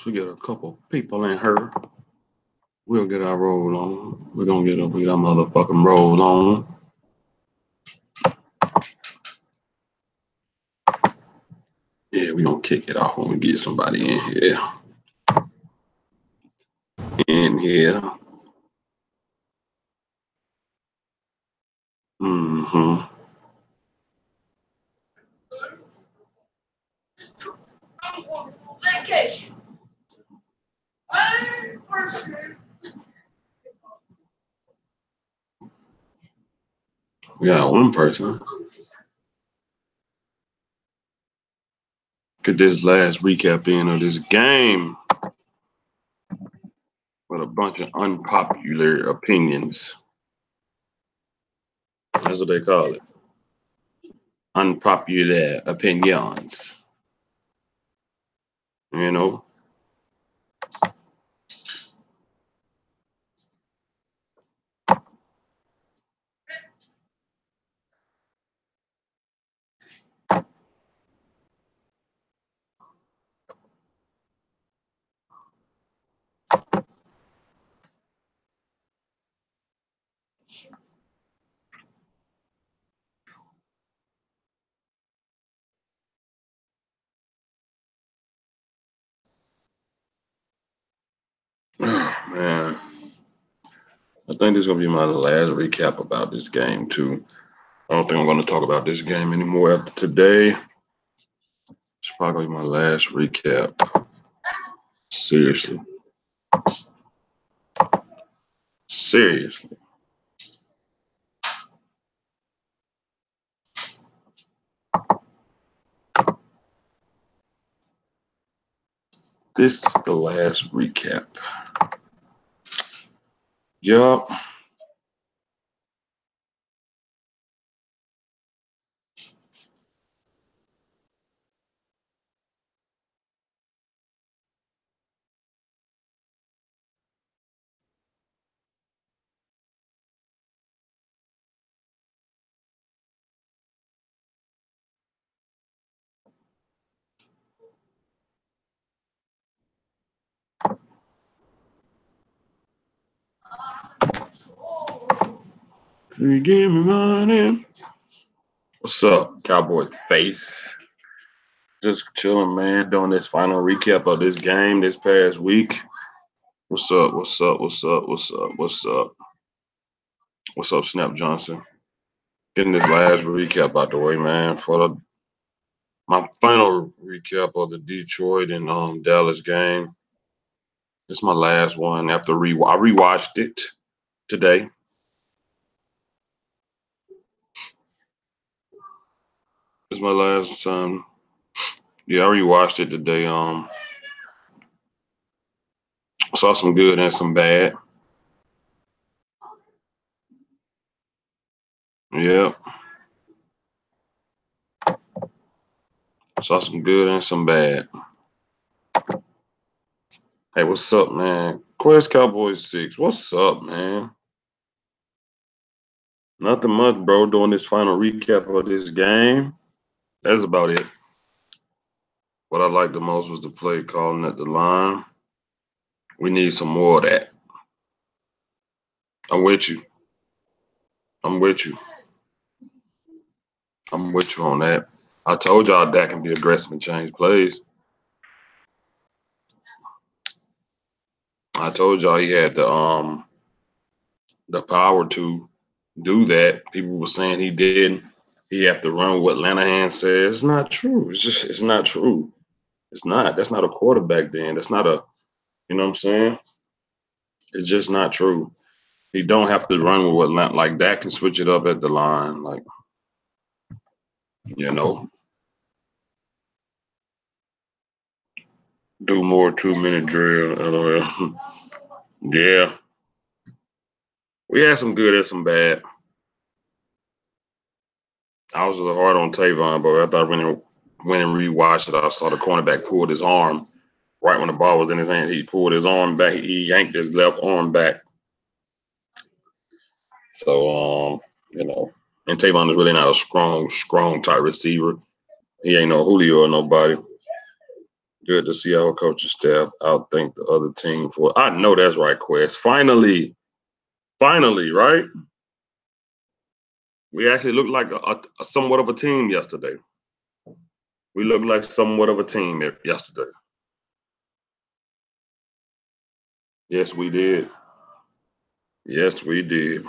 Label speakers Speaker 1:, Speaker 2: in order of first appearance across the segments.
Speaker 1: We get a couple people in here. We'll get our roll on. We're gonna get our motherfucking roll on. Yeah, we gonna kick it off when we get somebody in here. Mm-hmm. We got one person. Get this last recap in of this game with a bunch of unpopular opinions. That's what they call it. Unpopular opinions. You know? Man. I think this is going to be my last recap about this game, too. I don't think I'm going to talk about this game anymore after today. It's probably my last recap. Seriously. This is the last recap. Yup. Give me money. What's up, Cowboys face? Just chilling, man. Doing this final recap of this game this past week. What's up? What's up? What's up? What's up? What's up? What's up, Snap Johnson? Getting this last recap out the way, man. For my final recap of the Detroit and Dallas game. This is my last one after I rewatched it today. It's my last time. Yeah, I rewatched it today. Saw some good and some bad. Yeah. Saw some good and some bad. Hey, what's up, man? Quest Cowboys 6. What's up, man? Nothing much, bro. Doing this final recap of this game. That's about it. What I liked the most was the play calling at the line. We need some more of that. I'm with you. I'm with you. I'm with you on that. I told y'all Dak can be aggressive and change plays. I told y'all he had the power to do that. People were saying he didn't. He had to run what Lanahan says. It's not true. It's not true. It's not. That's not a quarterback then. That's not a, you know what I'm saying? It's just not true. He don't have to run with what, like that can switch it up at the line. Like, you know, do more 2-minute drill. LOL. Yeah. We had some good and some bad. I was a little hard on Tavon, but I thought when and rewatched it, I saw the cornerback pulled his arm right when the ball was in his hand. He pulled his arm back. He yanked his left arm back. So, you know, and Tavon is really not a strong type receiver. He ain't no Julio or nobody. Good to see our coaching staff outthink the other team for. I know that's right, Quest. Finally, right? We actually looked like a somewhat of a team yesterday. We looked like somewhat of a team yesterday. Yes, we did. Yes, we did.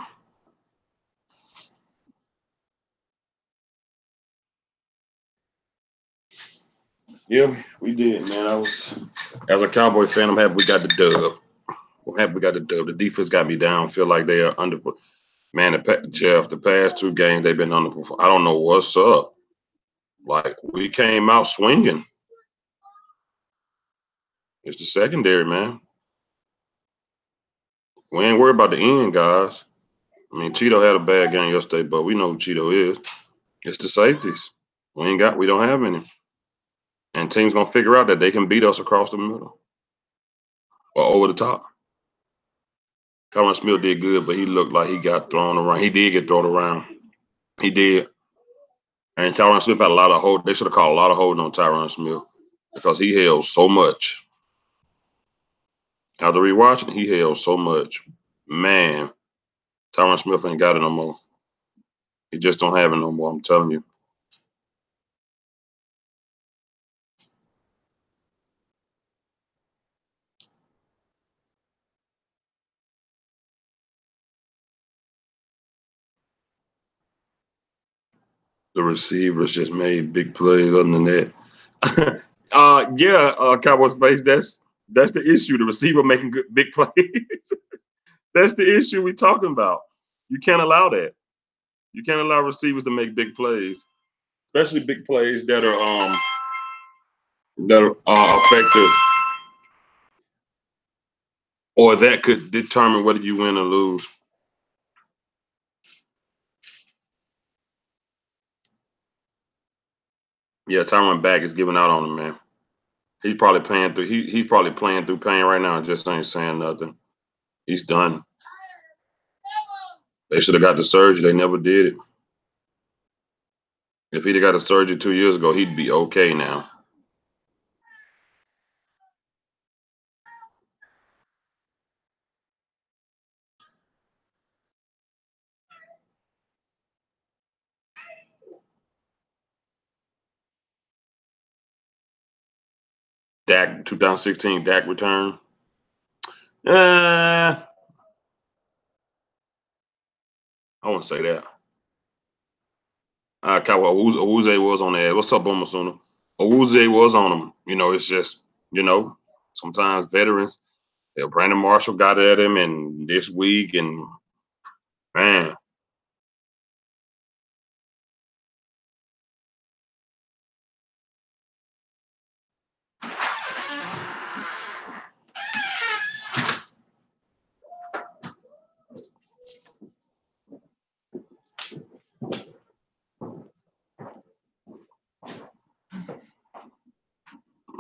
Speaker 1: Yeah, we did, man. As a Cowboy fan, I'm happy we got the dub. I'm happy we got the dub. The defense got me down. Feel like they are under. Man, Jeff, the past two games they've been underperforming. I don't know what's up. Like we came out swinging. It's the secondary, man. We ain't worried about the end, guys. I mean, Cheeto had a bad game yesterday, but we know who Cheeto is. It's the safeties. We don't have any. And teams gonna figure out that they can beat us across the middle or over the top. Tyron Smith did good, but he looked like he got thrown around. He did get thrown around. He did. And Tyron Smith had a lot of hold. They should have called a lot of holding on Tyron Smith because he held so much. After rewatching, he held so much. Man, Tyron Smith ain't got it no more. He just don't have it no more. I'm telling you. The receivers just made big plays. Other than that, Cowboys face. That's the issue. The receiver making good big plays. That's the issue we talking about. You can't allow that. You can't allow receivers to make big plays, especially big plays that are effective or that could determine whether you win or lose. Yeah, Tyron back is giving out on him, man. He's probably playing through. He's probably playing through pain right now and just ain't saying nothing. He's done. They should have got the surgery. They never did it. If he'd have got a surgery 2 years ago, he'd be okay now. Dak 2016 Dak return. I wouldn't say that. Cowboy Owuze was on that. What's up, Boomer Sooner? Owuze was on him. It's just sometimes veterans. Brandon Marshall got at him, and this week, and man,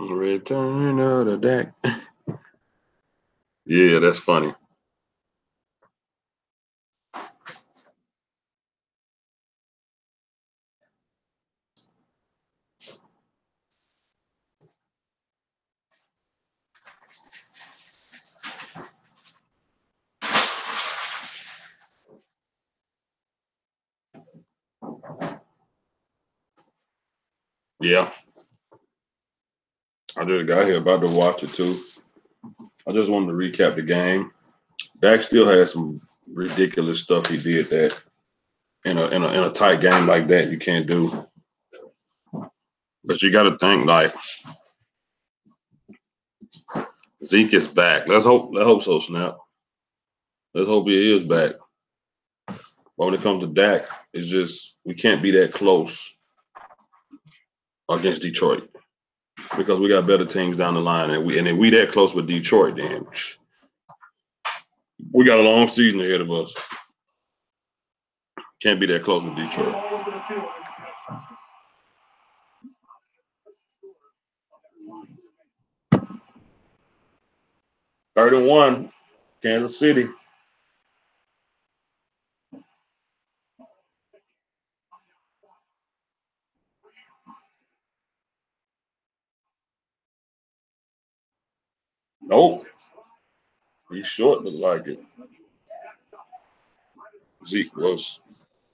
Speaker 1: return of the Dak. Yeah, that's funny. Yeah, I just got here about to watch it too. I just wanted to recap the game. Dak still has some ridiculous stuff he did that in a tight game like that you can't do. But you got to think like Zeke is back. Let's hope so, Snap. Let's hope he is back. But when it comes to Dak, it's just we can't be that close against Detroit because we got better teams down the line, and if we that close with Detroit, then we got a long season ahead of us. Can't be that close with Detroit. 31, Kansas City. Nope. He's short, look like it. Zeke was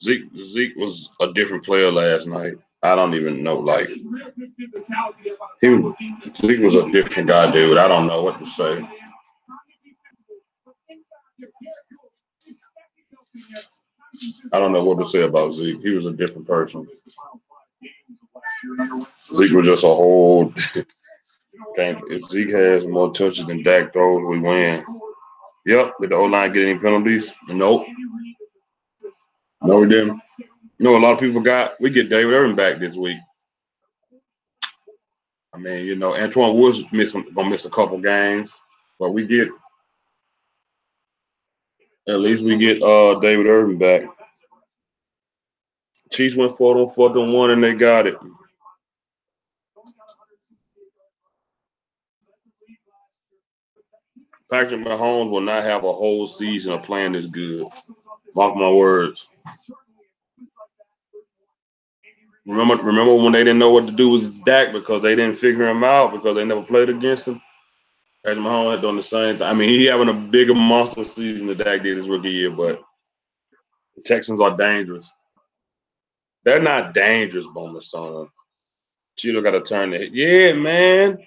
Speaker 1: Zeke was a different player last night. I don't even know. Like he Zeke was a different guy, dude. I don't know what to say. I don't know what to say about Zeke. He was a different person. Zeke was just a whole game. If Zeke has more touches than Dak throws, we win. Yep. Did the O line get any penalties? Nope. No, we didn't. You know, a lot of people forgot we get David Irvin back this week. I mean, you know, Antoine Woods gonna miss a couple games, but we get at least we get David Irvin back. Chiefs went 4-1 and they got it. Patrick Mahomes will not have a whole season of playing this good. Mark my words. Remember when they didn't know what to do with Dak because they didn't figure him out because they never played against him? Patrick Mahomes had done the same thing. I mean, he having a bigger monster season than Dak did his rookie year, but the Texans are dangerous. They're not dangerous, Bomasona. Cheeto got to turn the head. Yeah, man.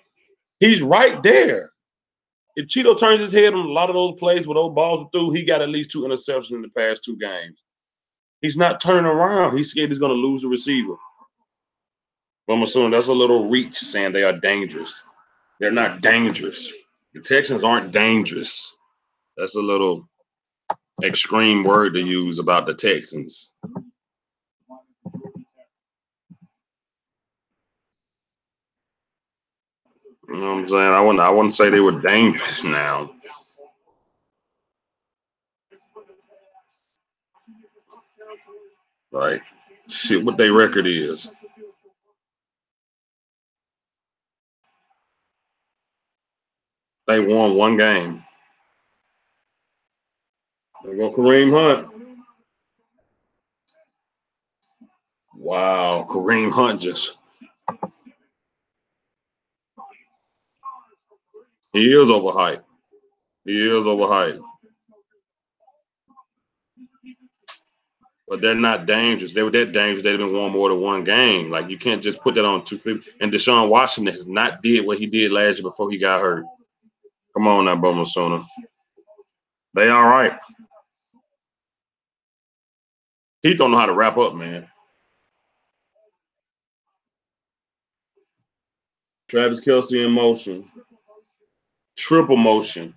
Speaker 1: He's right there. If Cheeto turns his head on a lot of those plays where those balls are through, he got at least 2 interceptions in the past 2 games. He's not turning around. He's scared he's going to lose the receiver. But I'm assuming that's a little reach saying they are dangerous. They're not dangerous. The Texans aren't dangerous. That's a little extreme word to use about the Texans. You know what I'm saying? I wouldn't say they were dangerous now. Right? Shit, what their record is. They won 1 game. They go Kareem Hunt. Wow, Kareem Hunt just he is overhyped. He is overhyped. But they're not dangerous. They were that dangerous. They'd have been won more than 1 game. Like you can't just put that on 250. And Deshaun Washington has not did what he did last year before he got hurt. Come on now, Bowman Sooner. They all right. He don't know how to wrap up, man. Travis Kelsey in motion. Triple motion.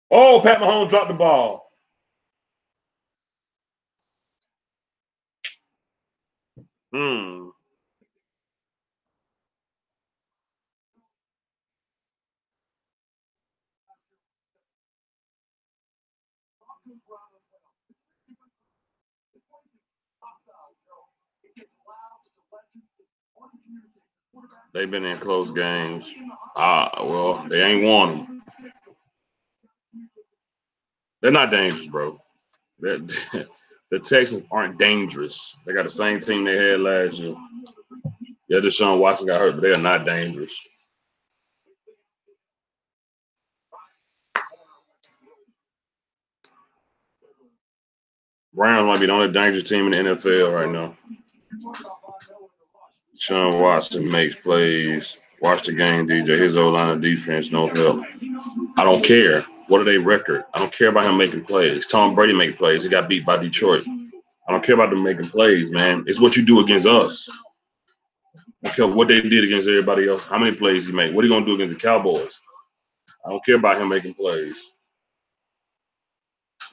Speaker 1: Oh, Pat Mahomes dropped the ball. Hmm. They've been in close games. Well, they ain't won them. They're not dangerous, bro. The Texans aren't dangerous. They got the same team they had last year. Yeah, Deshaun Watson got hurt, but they are not dangerous. Browns might be the only dangerous team in the NFL right now. Deshaun Watson makes plays. Watch the game, DJ. His old line of defense, no help. I don't care. What are they record? I don't care about him making plays. Tom Brady made plays. He got beat by Detroit. I don't care about them making plays, man. It's what you do against us. I don't care what they did against everybody else. How many plays he made? What are he gonna do against the Cowboys? I don't care about him making plays.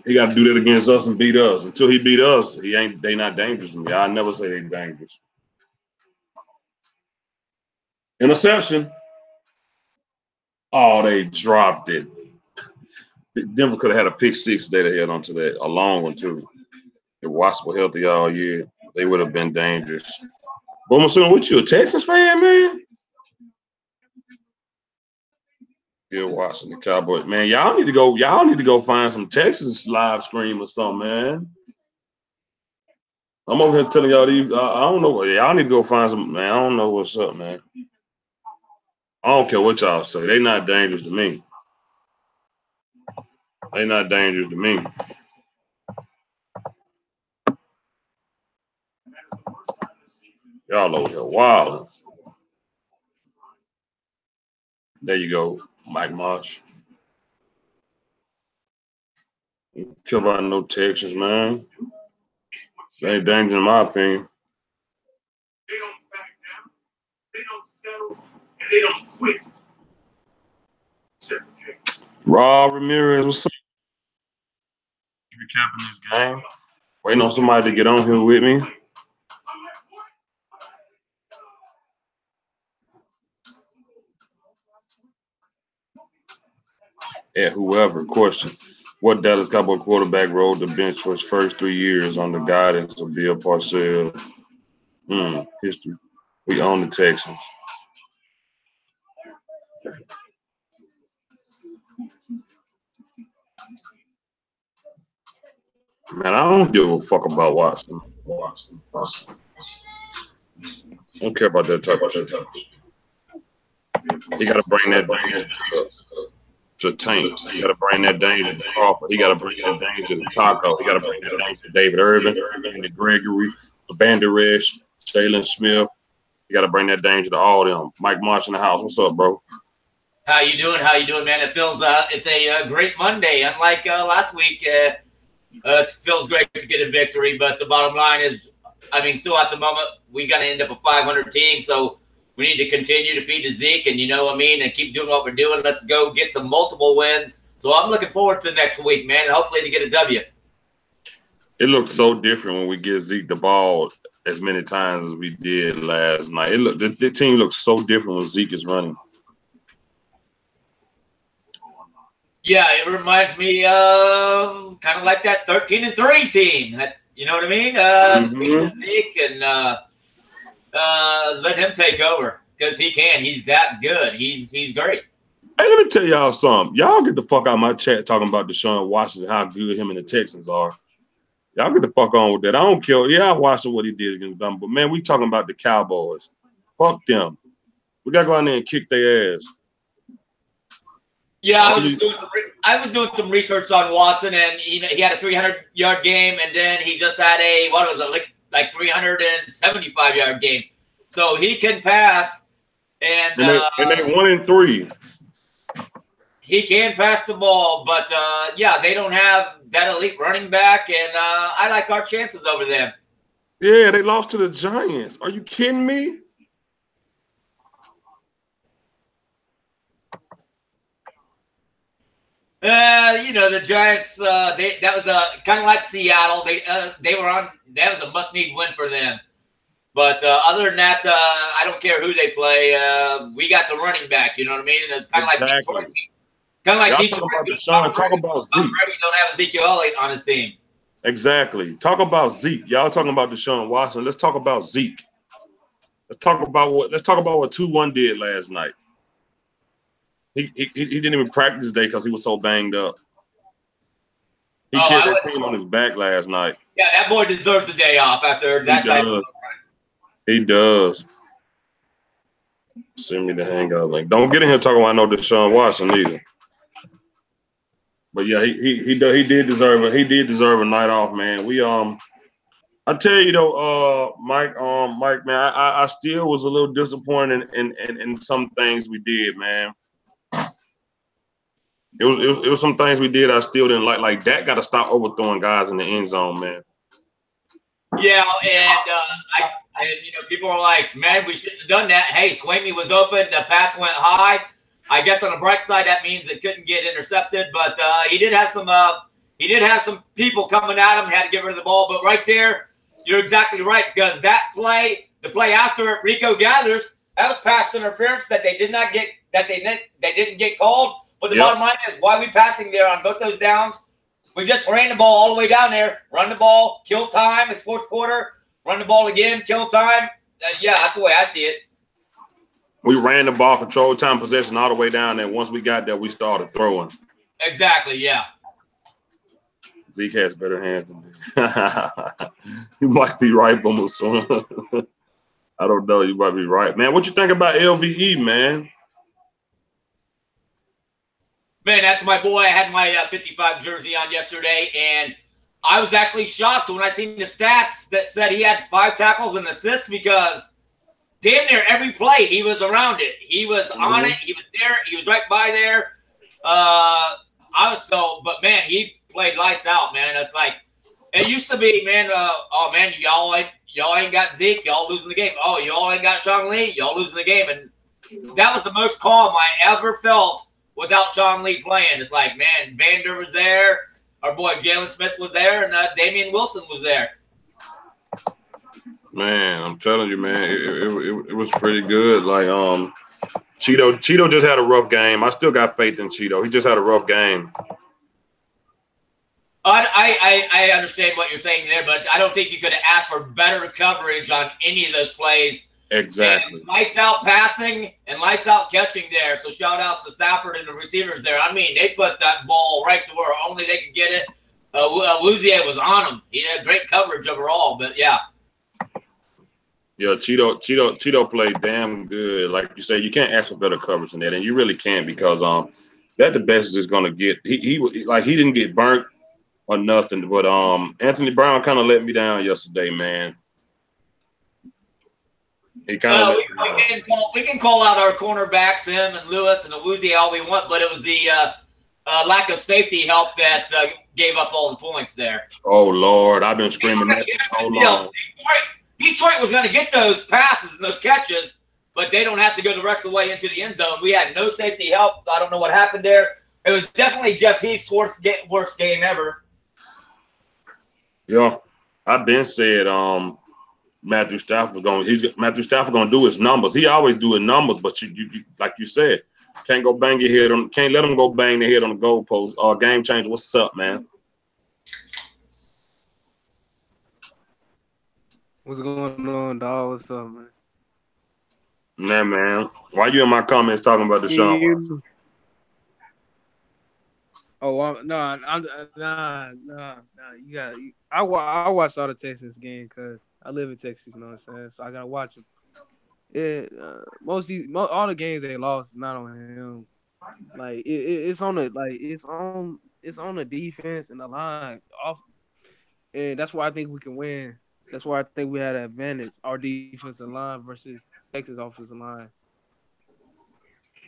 Speaker 1: He got to do that against us and beat us. Until he beat us, he ain't. They not dangerous to me. I never say they dangerous. Interception. Oh, they dropped it. Denver could have had a pick six that they had onto that, a long one too. If Watson were healthy all year, they would have been dangerous. But I'm assuming, what you, a Texas fan, man? Bill Watson, the Cowboys, man. Y'all need to go. Y'all need to go find some Texas live stream or something, man. I'm over here telling y'all these. I don't know. Y'all need to go find some, man. I don't know what's up, man. I don't care what y'all say. They not dangerous to me. They not dangerous to me. Y'all over here wild. There you go, Mike Marsh. Care about no Texans, man. They ain't dangerous in my opinion. They don't back down. They don't settle, and they don't quit. Rob Ramirez, what's up? Recapping this game. Waiting on somebody to get on here with me. At whoever, question. What Dallas Cowboy quarterback rode the bench for his first 3 years under guidance of Bill Parcells? History. We own the Texans. Man, I don't give a fuck about Watson. I don't care about that type of shit. He got to bring that danger to Tank. He got to bring that danger to Crawford. He got to bring that danger to Taco. He got to bring that danger to David Irvin, and to Gregory, Banderesh, Jalen Smith. You got to bring that danger to all them. Mike Marsh in the house. What's up, bro?
Speaker 2: How you doing? How you doing, man? It feels it's a great Monday. Unlike last week, it feels great to get a victory. But the bottom line is, I mean, still at the moment, we got to end up a 500 team. So we need to continue to feed to Zeke, and you know what I mean, and keep doing what we're doing. Let's go get some multiple wins. So I'm looking forward to next week, man, and hopefully to get a W.
Speaker 1: It looks so different when we give Zeke the ball as many times as we did last night. The team looks so different when Zeke is running.
Speaker 2: Yeah, it reminds me of kind of like that 13-3 team. You know what I mean? Feed Zeke and let him take over because he can. He's that good. He's great.
Speaker 1: Hey, let me tell y'all something. Y'all get the fuck out of my chat talking about Deshaun Watson and how good him and the Texans are. Y'all get the fuck on with that. I don't care. Yeah, I watched what he did against them, but man, we talking about the Cowboys. Fuck them. We gotta go out there and kick their ass.
Speaker 2: Yeah, I was doing some research on Watson, and he had a 300-yard game, and then he just had a 375-yard game. So he can pass, and
Speaker 1: they 1-3.
Speaker 2: He can pass the ball, but yeah, they don't have that elite running back, and I like our chances over them.
Speaker 1: Yeah, they lost to the Giants. Are you kidding me?
Speaker 2: The Giants. That was kind of like Seattle. They were on. That was a must-need win for them. But other than that, I don't care who they play. We got the running back. You know what I mean? And it's kind of like Detroit. Kind of like Detroit.
Speaker 1: Talk about Zeke.
Speaker 2: Brady don't have Ezekiel Elliott on his team.
Speaker 1: Exactly. Talk about Zeke. Y'all talking about Deshaun Watson. Let's talk about Zeke. Let's talk about what 2-1 did last night. He didn't even practice today because he was so banged up. He carried that team on his back last night.
Speaker 2: Yeah, that boy deserves a day off after that type of.
Speaker 1: He does. Send me the hangout link. Don't get in here talking about no Deshaun Watson either. But yeah, he did deserve it. He did deserve a night off, man. I tell you though, Mike, man, I still was a little disappointed in some things we did, man. It was some things we did I still didn't like. Like Dak got to stop overthrowing guys in the end zone, man.
Speaker 2: Yeah, and people are like, man, we shouldn't have done that. Hey, Sweeney was open, the pass went high. I guess on the bright side, that means it couldn't get intercepted, but he did have some people coming at him, had to get rid of the ball. But right there, you're exactly right, because the play after it, Rico gathers, that was pass interference that they didn't get called. But the bottom line is, why are we passing there on both those downs? We just ran the ball all the way down there. Run the ball, kill time. It's fourth quarter. Run the ball again, kill time. Yeah, that's the way I see it.
Speaker 1: We ran the ball, control time, possession all the way down there. Once we got there, we started throwing.
Speaker 2: Exactly, yeah.
Speaker 1: Zeke has better hands than me. You might be right, Boomer. I don't know. You might be right. Man, what you think about LVE, man?
Speaker 2: Man, that's my boy. I had my 55 jersey on yesterday, and I was actually shocked when I seen the stats that said he had 5 tackles and assists because damn near every play he was around it. He was on it. He was there. He was right by there. But man, he played lights out, man. It's like it used to be, man. Oh man, y'all ain't got Zeke. Y'all losing the game. Oh, y'all ain't got Sean Lee. Y'all losing the game. And that was the most calm I ever felt without Sean Lee playing. It's like, man, Vander was there. Our boy Jalen Smith was there, and Damian Wilson was there.
Speaker 1: Man, I'm telling you, man, it was pretty good. Like Cheeto just had a rough game. I still got faith in Cheeto. He just had a rough game.
Speaker 2: I understand what you're saying there, but I don't think you could have asked for better coverage on any of those plays.
Speaker 1: Exactly.
Speaker 2: And lights out passing and lights out catching there. So shout outs to Stafford and the receivers there. I mean, they put that ball right to where only they could get it. Luzier was on him. He had great coverage overall, but yeah.
Speaker 1: Yeah, Cheeto played damn good. Like you say, you can't ask for better coverage than that, and you really can't because that the best is gonna get. He didn't get burnt or nothing, but Anthony Brown kind of let me down yesterday, man. He kind of
Speaker 2: we can call out our cornerbacks, him and Lewis and Awuzie all we want, but it was the lack of safety help that gave up all the points there.
Speaker 1: Oh Lord, I've been screaming that for so long.
Speaker 2: Detroit was going to get those passes and those catches, but they don't have to go the rest of the way into the end zone. We had no safety help. I don't know what happened there. It was definitely Jeff Heath's worst game ever.
Speaker 1: Yeah, I've been said Matthew Stafford gonna do his numbers. He always do his numbers, but you like you said, can't go bang your head on. Can't let him go bang their head on the goalpost. Game changer. What's up, man?
Speaker 3: What's going on, dog? What's up, man?
Speaker 1: Nah, man. Why you in my comments talking about Deshaun Watson?
Speaker 3: Oh, no, nah. You got. I watched all the Texas game because I live in Texas. You know what I'm saying? So I gotta watch them. Yeah, all the games they lost is not on him. Like it's on the defense and the line off, and that's why I think we can win. That's why I think we had an advantage. Our defensive line versus Texas offensive line.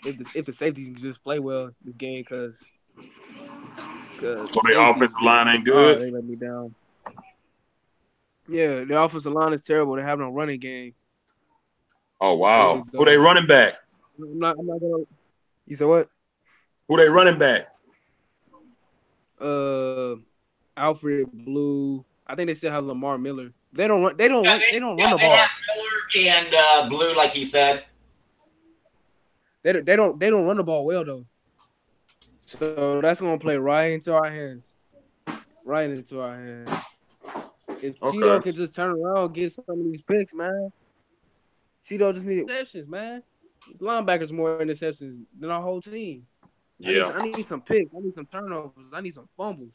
Speaker 3: If the safeties can just play well the game, because
Speaker 1: so the offensive line ain't good.
Speaker 3: They let me down. Yeah, the offensive line is terrible. They have no running game.
Speaker 1: Oh wow, who they running back?
Speaker 3: I'm not gonna. You said what?
Speaker 1: Who they running back?
Speaker 3: Alfred Blue. I think they still have Lamar Miller. They don't run the ball.
Speaker 2: Have Miller and Blue, like he said.
Speaker 3: They don't run the ball well though. So that's gonna play right into our hands. Right into our hands. If Cheeto could just turn around and get some of these picks, man. Cheeto just needed interceptions, man. His linebackers more interceptions than our whole team.
Speaker 1: Yeah.
Speaker 3: I need some picks. I need some turnovers. I need some fumbles.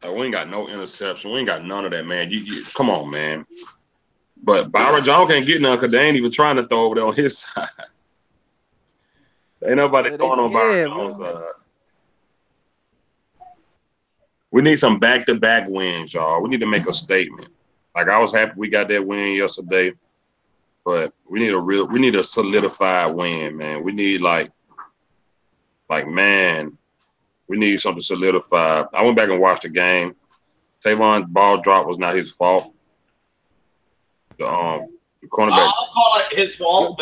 Speaker 1: We ain't got no interception. We ain't got none of that, man. You come on, man. But Byron Jones can't get none because they ain't even trying to throw over there on his side. Ain't nobody throwing on Byron Jones' side. We need some back-to-back wins, y'all. We need to make a statement. Like I was happy we got that win yesterday, but we need a solidified win, man. We need man. We need something solidified. I went back and watched the game. Tavon's ball drop was not his fault. The cornerback.
Speaker 2: I'll call it his fault.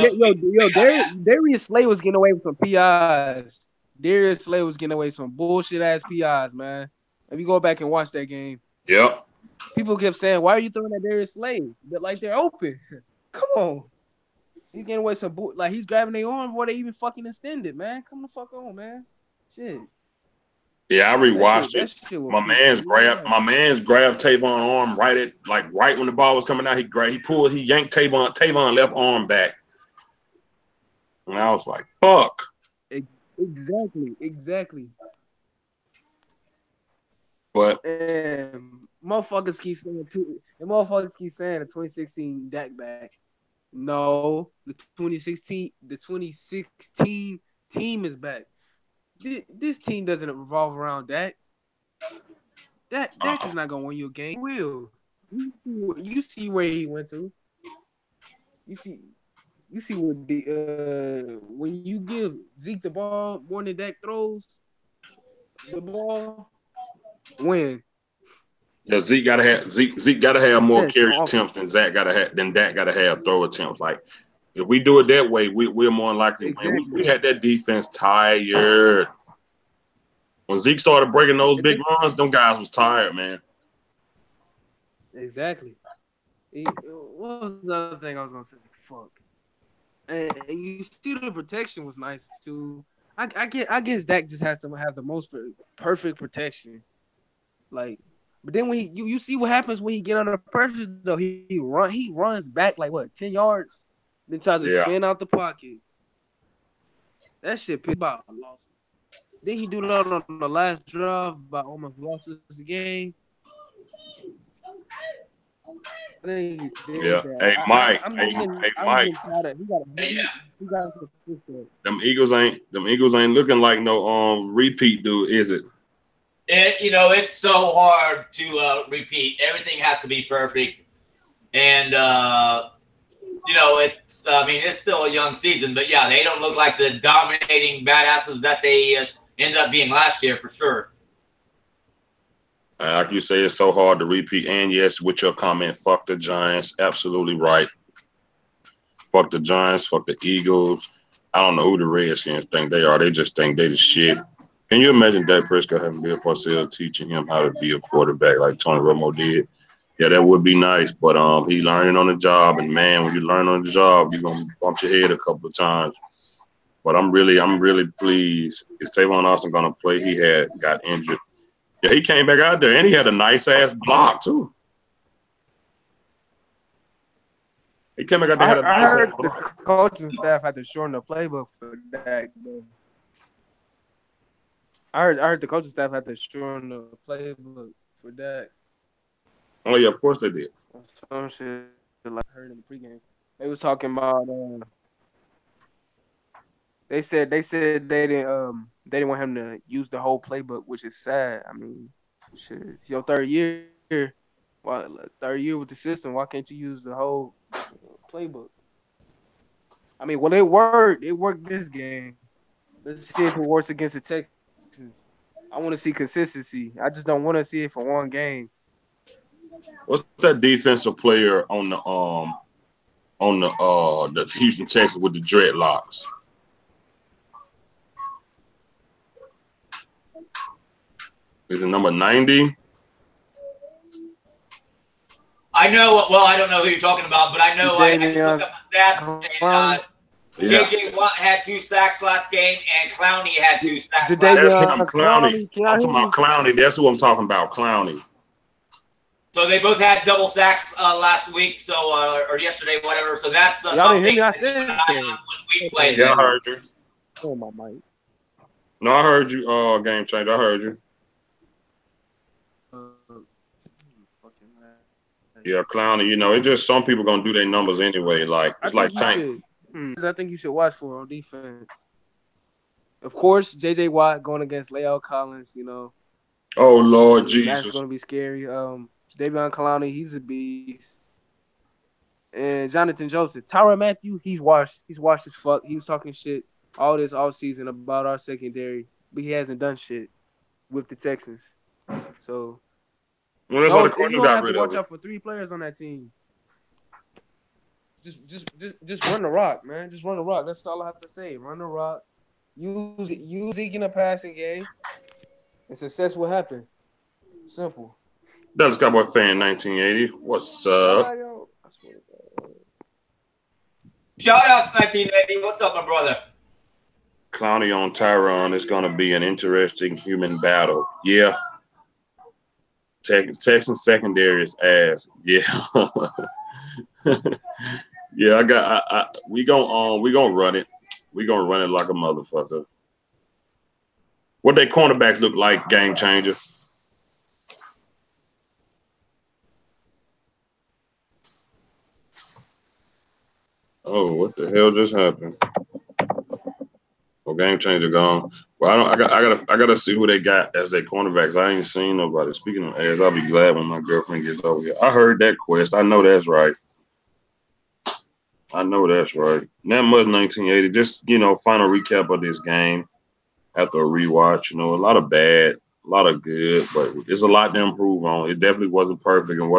Speaker 3: Darius Slay was getting away with some PIs. Darius Slay was getting away with some bullshit ass PIs, man. If you go back and watch that game,
Speaker 1: yep.
Speaker 3: People kept saying, "Why are you throwing at Darius Slay?" But like they're open. Come on, he's getting away some like he's grabbing their arm before they even fucking extended, man. Come the fuck on, man. Shit.
Speaker 1: Yeah, I rewatched it. My man's grabbed Tavon's arm right when the ball was coming out. He yanked Tavon left arm back, and I was like, "Fuck."
Speaker 3: Exactly.
Speaker 1: But
Speaker 3: motherfuckers keep saying the 2016 Dak back. No, the 2016 team is back. this team doesn't revolve around Dak. Dak
Speaker 1: Uh,
Speaker 3: is not gonna win you a game. He will. You see where he went to. You see what the when you give Zeke the ball more than Dak throws the ball, win.
Speaker 1: yeah, Zeke gotta
Speaker 3: It's
Speaker 1: have
Speaker 3: a
Speaker 1: more
Speaker 3: success
Speaker 1: carry
Speaker 3: on
Speaker 1: attempts than
Speaker 3: offense.
Speaker 1: Dak gotta have throw attempts. Like if we do it that way, we're more likely to win. We
Speaker 3: Exactly.
Speaker 1: had that defense tired. When Zeke started breaking those
Speaker 3: And
Speaker 1: big
Speaker 3: think
Speaker 1: runs, them guys was tired, man.
Speaker 3: exactly. What was the other thing I was gonna say? Fuck. And you see the protection was nice too. I guess Dak just has to have the most perfect protection. Like, but then when you see what happens when he get under pressure though, he runs back like what 10 yards, then tries to spin
Speaker 1: Yeah,
Speaker 3: out the pocket. That shit pissed about lost. Then he do that on the last drive, but almost lost us the game. I think he did
Speaker 1: yeah.
Speaker 3: that.
Speaker 1: Hey Mike, hey
Speaker 3: I'm getting
Speaker 1: Mike.
Speaker 3: tired of
Speaker 2: Yeah.
Speaker 3: he got to fix that.
Speaker 1: Them Eagles ain't looking like no repeat dude, is it?
Speaker 2: It's so hard to repeat. Everything has to be perfect, and it's still a young season, but yeah, they don't look like the dominating badasses that they ended up being last year for sure.
Speaker 1: Like you say, it's so hard to repeat. And yes, with your comment, fuck the Giants. Absolutely right. Fuck the Giants. Fuck the Eagles. I don't know who the Redskins think they are. They just think they the shit. Can you imagine Dak Prescott having Bill Parcells teaching him how to be a quarterback like Tony Romo did? Yeah, that would be nice. But he learning on the job, and man, when you learn on the job, you're gonna bump your head a couple of times. But I'm really pleased. Is Tavon Austin gonna play? He had got injured. Yeah, he came back out there, and he had a nice ass block too. He came back out there had a
Speaker 3: I
Speaker 1: nice ass
Speaker 3: heard the
Speaker 1: block.
Speaker 3: coaching staff had to shorten the playbook for Dak. Though. I heard the coaching staff had to shorten the playbook for Dak.
Speaker 1: Oh yeah, of course they did.
Speaker 3: Some shit like I heard in the pregame. They was talking about they didn't want him to use the whole playbook, which is sad. I mean, shit, it's your third year. Why third year with the system? Why can't you use the whole playbook? I mean, well, it worked. It worked this game. Let's see if it works against the Texans. I want to see consistency. I just don't want to see it for one game.
Speaker 1: What's that defensive player on the Houston Texans with the dreadlocks? Is it number 90?
Speaker 2: I know. Well, I don't know who you're talking about, but I know I just looked
Speaker 3: Davion
Speaker 2: up the stats,
Speaker 3: Clowney,
Speaker 2: and
Speaker 1: Yeah,
Speaker 2: J.J. Watt had 2 sacks last game, and Clowney had 2 sacks last
Speaker 1: that's
Speaker 2: game.
Speaker 1: him,
Speaker 3: Davion
Speaker 1: Clowney.
Speaker 3: Clowney. Can
Speaker 1: I'm
Speaker 3: I
Speaker 1: talking
Speaker 3: hear
Speaker 1: about
Speaker 3: you?
Speaker 1: Clowney. That's who I'm talking about, Clowney.
Speaker 2: So they both had double sacks last week, or yesterday, whatever. So that's
Speaker 3: Y'all didn't hear
Speaker 2: something
Speaker 3: me. I
Speaker 2: to keep
Speaker 3: said
Speaker 2: an eye
Speaker 3: that.
Speaker 2: on when we
Speaker 3: Hold
Speaker 2: play
Speaker 1: Yeah, I
Speaker 2: them.
Speaker 1: heard you.
Speaker 3: on my mic.
Speaker 1: No, I heard you. Game changer. I heard you.
Speaker 3: Fucking
Speaker 1: Yeah, Clowney. It's just some people gonna do their numbers anyway. Like
Speaker 3: I
Speaker 1: it's like
Speaker 3: think you
Speaker 1: Tank.
Speaker 3: should. I think you should watch for on defense. Of course, J.J. Watt going against Lael Collins.
Speaker 1: Oh Lord
Speaker 3: That's
Speaker 1: Jesus.
Speaker 3: gonna be scary. Davion Clowney, he's a beast. And Jonathan Joseph, Tyrann Matthew, he's washed as fuck. He was talking shit all this all season about our secondary, but he hasn't done shit with the Texans. So
Speaker 1: Well, that's why
Speaker 3: no,
Speaker 1: the
Speaker 3: you
Speaker 1: Cardinals
Speaker 3: only
Speaker 1: got
Speaker 3: have to
Speaker 1: rid of
Speaker 3: watch
Speaker 1: it.
Speaker 3: out for 3 players on that team. Just run the rock, man. Just run the rock. That's all I have to say. Run the rock. Use Zeke in a passing game, and success will happen. Simple.
Speaker 1: Dallas Cowboy fan 1980. What's up?
Speaker 3: Yo, I swear to God.
Speaker 2: Shout outs 1980. What's up, my brother?
Speaker 1: Clowney on Tyron is going to be an interesting human battle. Yeah, Texas secondary is ass. Yeah, yeah. We gonna run it. We gonna run it like a motherfucker. What they cornerbacks look like? Game changer. Oh, what the hell just happened? Oh, game changer gone. Well, I gotta see who they got as their cornerbacks. I ain't seen nobody. Speaking of ass, I'll be glad when my girlfriend gets over here. I heard that quest. I know that's right. I know that's right. That much 1980. Just final recap of this game after a rewatch. A lot of bad, a lot of good, but it's a lot to improve on. It definitely wasn't perfect and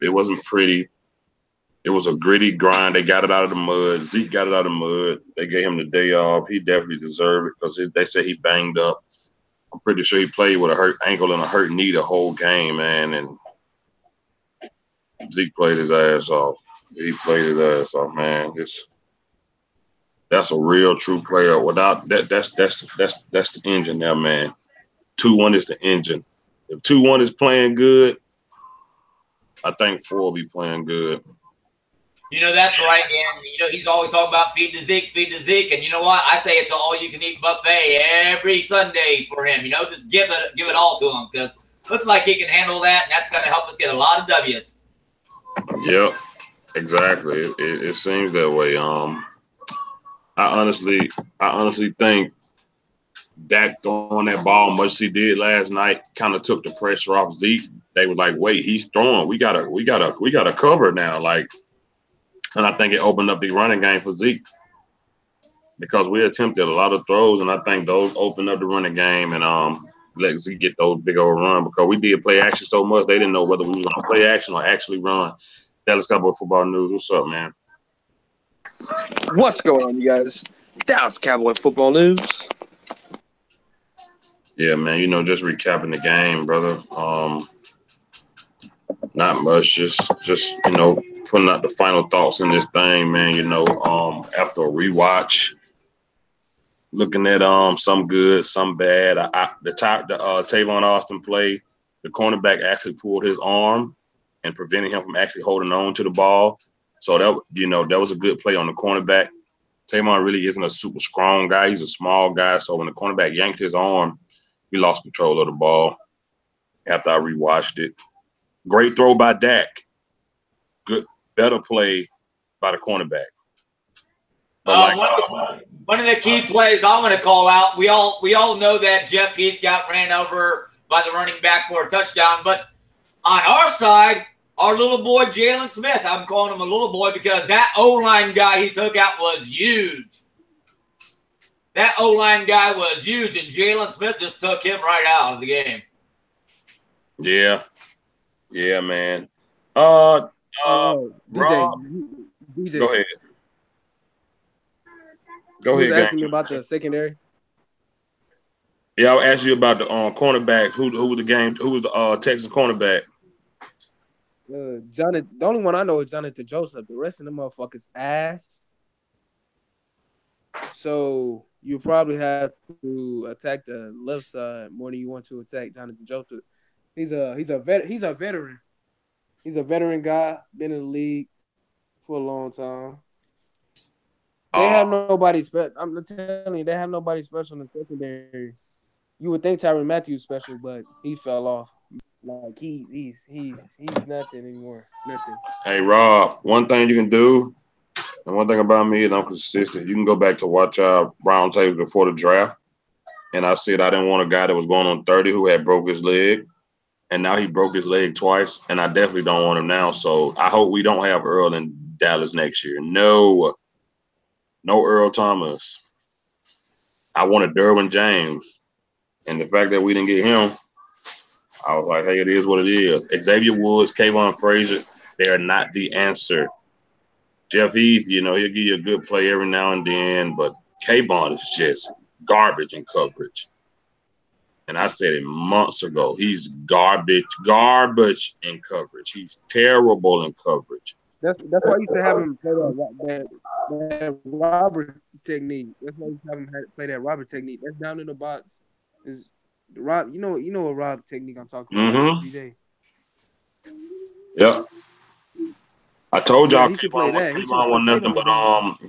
Speaker 1: it wasn't pretty. It was a gritty grind. They got it out of the mud. Zeke got it out of the mud. They gave him the day off. He definitely deserved it because they said he banged up. I'm pretty sure he played with a hurt ankle and a hurt knee the whole game, man. And Zeke played his ass off. He played his ass off, man. That's a real true player. Without that, that's the engine there, man. 2-1 is the engine. If 2-1 is playing good, I think 4 will be playing good.
Speaker 2: That's right, and he's always talking about feed the Zeke, and you know what? I say it's an all-you-can-eat buffet every Sunday for him. Just give it all to him because looks like he can handle that, and that's going to help us get a lot of W's.
Speaker 1: Yep, exactly. It seems that way. I honestly think Dak throwing that ball much as he did last night kind of took the pressure off Zeke. They were like, "Wait, he's throwing. We gotta cover now." And I think it opened up the running game for Zeke because we attempted a lot of throws, and I think those opened up the running game and let Zeke get those big old run because we did play action so much they didn't know whether we were gonna play action or actually run. Dallas Cowboy Football News. What's up, man?
Speaker 4: What's going on, you guys? Dallas Cowboy Football News.
Speaker 1: Yeah, man. Just recapping the game, brother. Not much. Just putting out the final thoughts in this thing, man. After a rewatch, looking at some good, some bad. The Tavon Austin play, the cornerback actually pulled his arm and prevented him from actually holding on to the ball. So that was a good play on the cornerback. Tavon really isn't a super strong guy. He's a small guy. So when the cornerback yanked his arm, we lost control of the ball. After I rewatched it, great throw by Dak. Good, better play by the cornerback.
Speaker 2: One of the key plays I want to call out. We all know that Jeff Heath got ran over by the running back for a touchdown, but on our side, our little boy Jalen Smith, I'm calling him a little boy because that O-line guy he took out was huge. That O-line guy was huge, and Jalen Smith just took him right out of the game.
Speaker 1: Yeah, man.
Speaker 3: DJ,
Speaker 1: Rob,
Speaker 3: DJ,
Speaker 1: go ahead.
Speaker 3: Go ahead. Asking me about the secondary.
Speaker 1: Yeah, I'll ask you about the cornerback. Who was the Texas cornerback?
Speaker 3: Jonathan. The only one I know is Jonathan Joseph. The rest of them motherfuckers ass. So you probably have to attack the left side more than you want to attack Jonathan Joseph. He's a veteran. He's a veteran guy. Been in the league for a long time. They have nobody special. I'm telling you, they have nobody special in the secondary. You would think Tyrann Mathieu special, but he fell off. Like he's nothing anymore. Nothing.
Speaker 1: Hey Rob, one thing you can do, and one thing about me is I'm consistent. You can go back to watch our round tables before the draft, and I said I didn't want a guy that was going on 30 who had broke his leg, and now he broke his leg twice, and I definitely don't want him now. So I hope we don't have Earl in Dallas next year. No Earl Thomas. I wanted Derwin James, and the fact that we didn't get him, I was like, hey, it is what it is. Xavier Woods, Kayvon Frazier, they are not the answer. Jeff Heath, he'll give you a good play every now and then, but Kayvon is just garbage in coverage. And I said it months ago. He's garbage in coverage. He's terrible in coverage.
Speaker 3: That's why you used to have him play that Robert technique. That's why you used to have him play that Robert technique. That's down in the box. Is Rob? You know what Rob technique I'm talking about, DJ.
Speaker 1: Yep. I told y'all
Speaker 3: he should play that.
Speaker 1: Kayvon want nothing but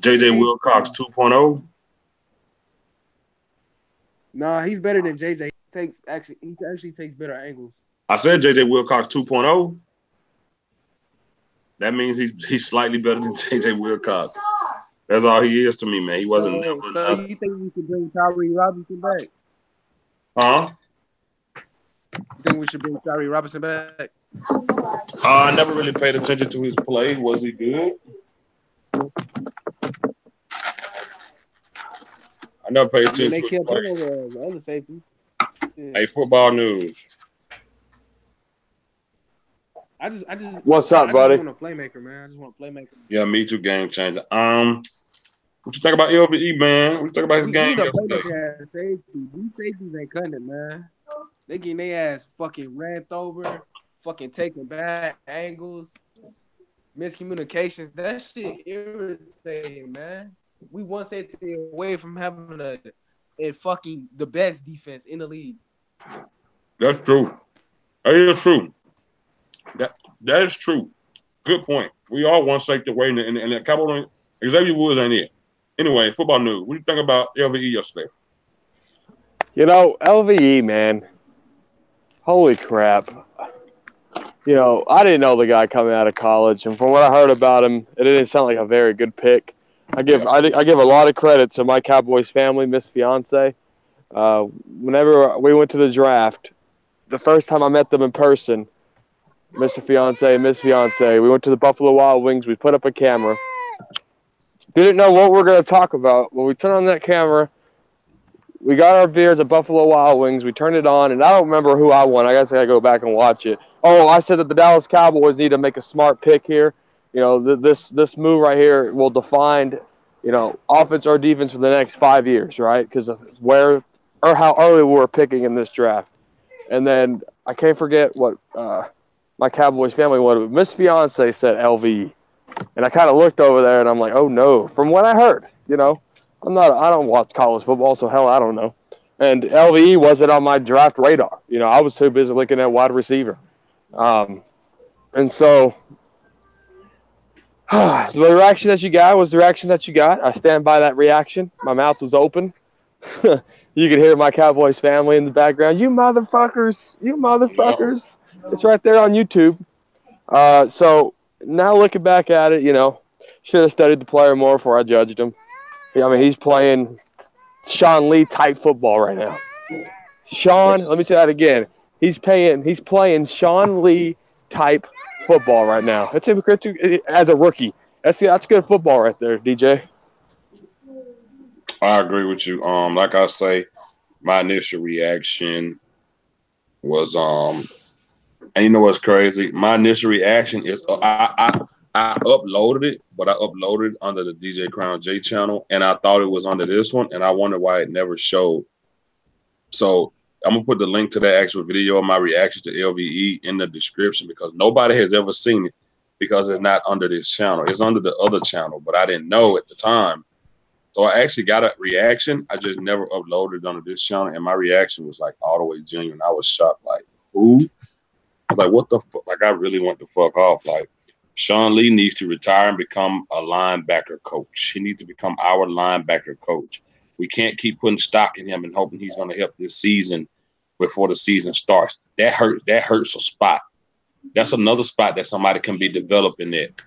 Speaker 1: JJ Wilcox 2.0.
Speaker 3: Nah, he's better than JJ. He actually takes better angles.
Speaker 1: I said JJ Wilcox 2.0. That means he's slightly better than JJ Wilcox. That's all he is to me, man. He wasn't never
Speaker 3: So
Speaker 1: nothing.
Speaker 3: you think we should bring Tyree Robinson back?
Speaker 1: Huh?
Speaker 3: You think we should bring Tyree Robinson back?
Speaker 1: I never really paid attention to his play. Was he good? I never paid
Speaker 3: I mean,
Speaker 1: attention
Speaker 3: they
Speaker 1: to his
Speaker 3: kept
Speaker 1: play.
Speaker 3: him over the other safety. Yeah.
Speaker 1: Hey, football news.
Speaker 3: I just, I just,
Speaker 4: What's
Speaker 3: I,
Speaker 4: up,
Speaker 3: I just
Speaker 4: buddy?
Speaker 3: want a playmaker, man. I just want a playmaker.
Speaker 1: Yeah, me too, game changer. What you think about LVE, man? What you think about his
Speaker 3: We
Speaker 1: game
Speaker 3: need a
Speaker 1: yesterday?
Speaker 3: playmaker at safety. These safeties ain't cutting it, man. They getting their ass fucking ran over, fucking taking bad angles, miscommunications. That shit irritating, man. We one safety away from having a fucking the best defense in the league.
Speaker 1: That's true. That is true. That is true. Good point. We all one safety away, and the Cowboys, Xavier Woods ain't it. Anyway, football news. What do you think about LVE yesterday?
Speaker 4: You know, LVE, man. Holy crap. You know, I didn't know the guy coming out of college, and from what I heard about him, it didn't sound like a very good pick. I give
Speaker 1: Yeah.
Speaker 4: I give a lot of credit to my Cowboys family, Miss Fiance. Whenever we went to the draft, the first time I met them in person, Mr. Fiance, Miss Fiance, we went to the Buffalo Wild Wings. We put up a camera. Didn't know what we are going to talk about. When we turned on that camera, we got our beers at Buffalo Wild Wings. We turned it on, and I don't remember who I won. I guess I got to go back and watch it. Oh, I said that the Dallas Cowboys need to make a smart pick here. You know, this move right here will define, you know, offense or defense for the next 5 years, right? Because of where or how early we were picking in this draft. And then I can't forget what my Cowboys family wanted. Miss Fiance said LV, and I kind of looked over there, and I'm like, oh no. From what I heard, you know, I don't watch college football, so hell, I don't know. And LVE wasn't on my draft radar. You know, I was too busy looking at wide receiver. And so the reaction that you got was the reaction that you got. I stand by that reaction. My mouth was open. You could hear my Cowboys family in the background. You motherfuckers! You
Speaker 1: Yeah.
Speaker 4: motherfuckers! It's right there on YouTube. So now looking back at it, you know, should have studied the player more before I judged him. I mean, he's playing Sean Lee type football right now. Let me say that again. He's playing Sean Lee type football right now. That's hypocritical as a rookie. That's good football right there, DJ.
Speaker 1: I agree with you. Like I say, my initial reaction was and you know what's crazy? My initial reaction is I uploaded it, but I uploaded it under the DJ Crown J channel, and I thought it was under this one, and I wonder why it never showed. So I'm gonna put the link to that actual video of my reaction to LVE in the description because nobody has ever seen it because it's not under this channel. It's under the other channel, but I didn't know at the time. So I actually got a reaction. I just never uploaded it under this channel, and my reaction was like all the way genuine. I was shocked, like who? I was like, what the fuck? Like, I really want to fuck off. Like, Sean Lee needs to retire and become a linebacker coach. He needs to become our linebacker coach. We can't keep putting stock in him and hoping he's going to help this season before the season starts. That hurts. That hurts a spot. That's another spot that somebody can be developing at.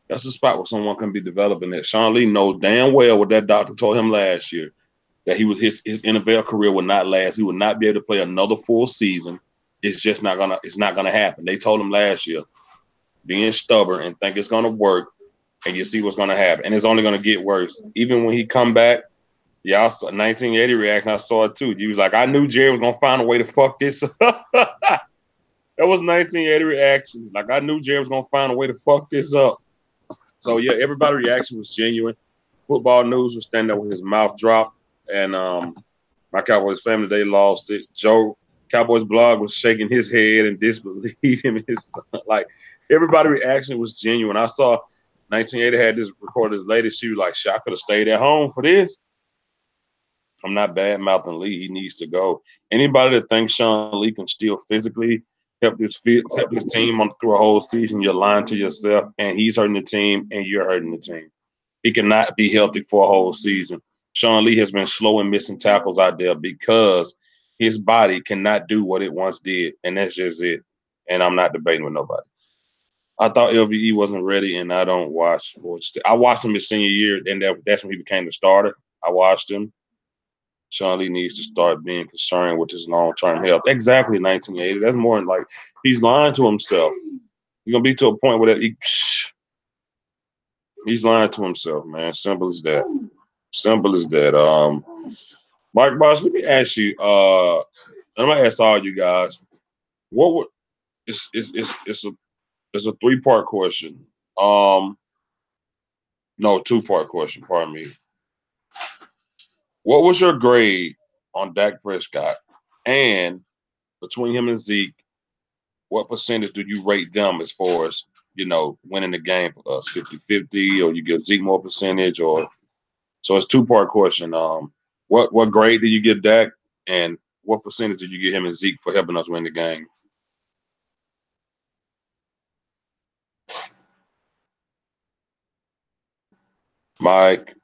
Speaker 1: That's a spot where someone can be developing at. Sean Lee knows damn well what that doctor told him last year, that his NFL career would not last. He would not be able to play another full season. It's not gonna happen. They told him last year, being stubborn and think it's gonna work, and you see what's gonna happen. And it's only gonna get worse. Even when he come back, y'all saw 1980 reaction, I saw it too. He was like, I knew Jerry was gonna find a way to fuck this up. That was 1980 reaction. He's like, I knew Jerry was gonna find a way to fuck this up. So yeah, everybody's reaction was genuine. Football news was standing there with his mouth dropped. And my Cowboys family, they lost it. Joe Cowboys blog was shaking his head and disbelieving in his son. Like everybody's reaction was genuine. I saw 1980 had this recorded. This lady, she was like, "Shit, I could have stayed at home for this." I'm not bad mouthing Lee. He needs to go. Anybody that thinks Sean Lee can still physically help this team on through a whole season, you're lying to yourself. And he's hurting the team, and you're hurting the team. He cannot be healthy for a whole season. Sean Lee has been slow and missing tackles out there because his body cannot do what it once did, and that's just it. And I'm not debating with nobody. I thought LVE wasn't ready, and I don't watch sports. I watched him his senior year, and that's when he became the starter. I watched him. Sean Lee needs to start being concerned with his long-term health. Exactly, 1980. That's more than like he's lying to himself. He's gonna be to a point where he's lying to himself, man. Simple as that. Simple as that. Mike Boss, let me ask you. I'm gonna ask all you guys. What would it's a 3-part question. No, 2-part question. Pardon me. What was your grade on Dak Prescott? And between him and Zeke, what percentage do you rate them as far as, winning the game for us? 50-50, or you give Zeke more percentage, or so it's 2-part question. What grade do you give Dak, and what percentage did you give him and Zeke for helping us win the game? Mike,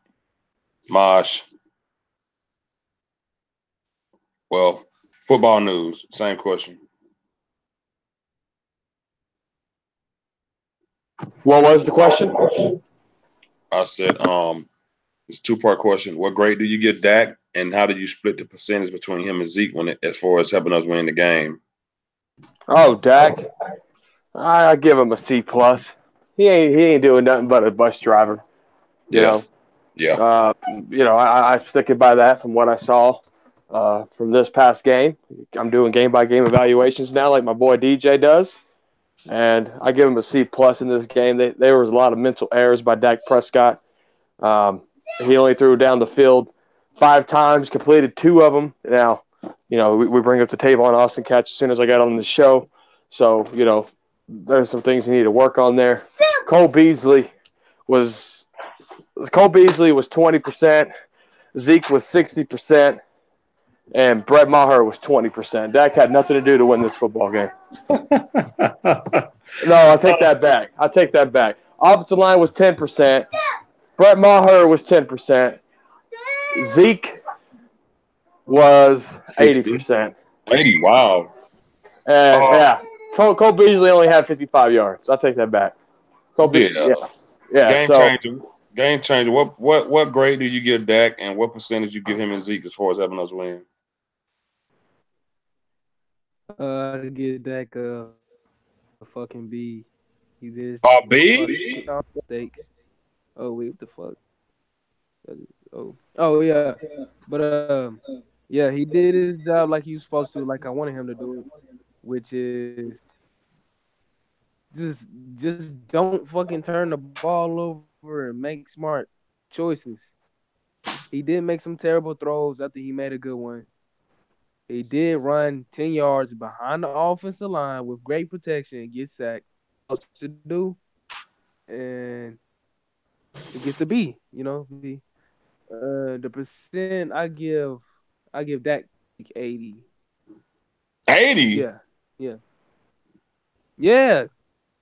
Speaker 1: Mosh. Well, football news, same question.
Speaker 4: What was the question?
Speaker 1: I said, it's a 2-part question. What grade do you give Dak, and how do you split the percentage between him and Zeke as far as helping us win the game?
Speaker 4: Oh, Dak. I give him a C plus. He ain't doing nothing but a bus driver. You
Speaker 1: Yeah.
Speaker 4: know.
Speaker 1: Yeah.
Speaker 4: I stick it by that from what I saw from this past game. I'm doing game by game evaluations now, like my boy DJ does, and I give him a C plus in this game. There was a lot of mental errors by Dak Prescott. He only threw down the field 5 times, completed 2 of them. Now, we bring up the Tavon Austin catch as soon as I got on the show. So, there's some things you need to work on there. Cole Beasley was 20%, Zeke was 60%, and Brett Maher was 20%. Dak had nothing to do to win this football game. No, I take that back. Offensive line was 10%. Brett Maher was 10%. Zeke was 80%.
Speaker 1: 80, wow.
Speaker 4: And Cole Beasley only had 55 yards. I'll take that back.
Speaker 1: Game changer. Game changer. What grade do you give Dak, and what percentage you give him and Zeke as far as helping us win?
Speaker 3: I give Dak a fucking B. He did
Speaker 1: B?
Speaker 3: mistakes. Oh wait, what the fuck? Oh yeah, but yeah, he did his job like he was supposed to, like I wanted him to do it, which is just just don't fucking turn the ball over and make smart choices. He did make some terrible throws after he made a good one. He did run 10 yards behind the offensive line with great protection and get sacked. To do, and it gets a B. The percent I give Dak 80.
Speaker 1: 80?
Speaker 3: Yeah, yeah, yeah.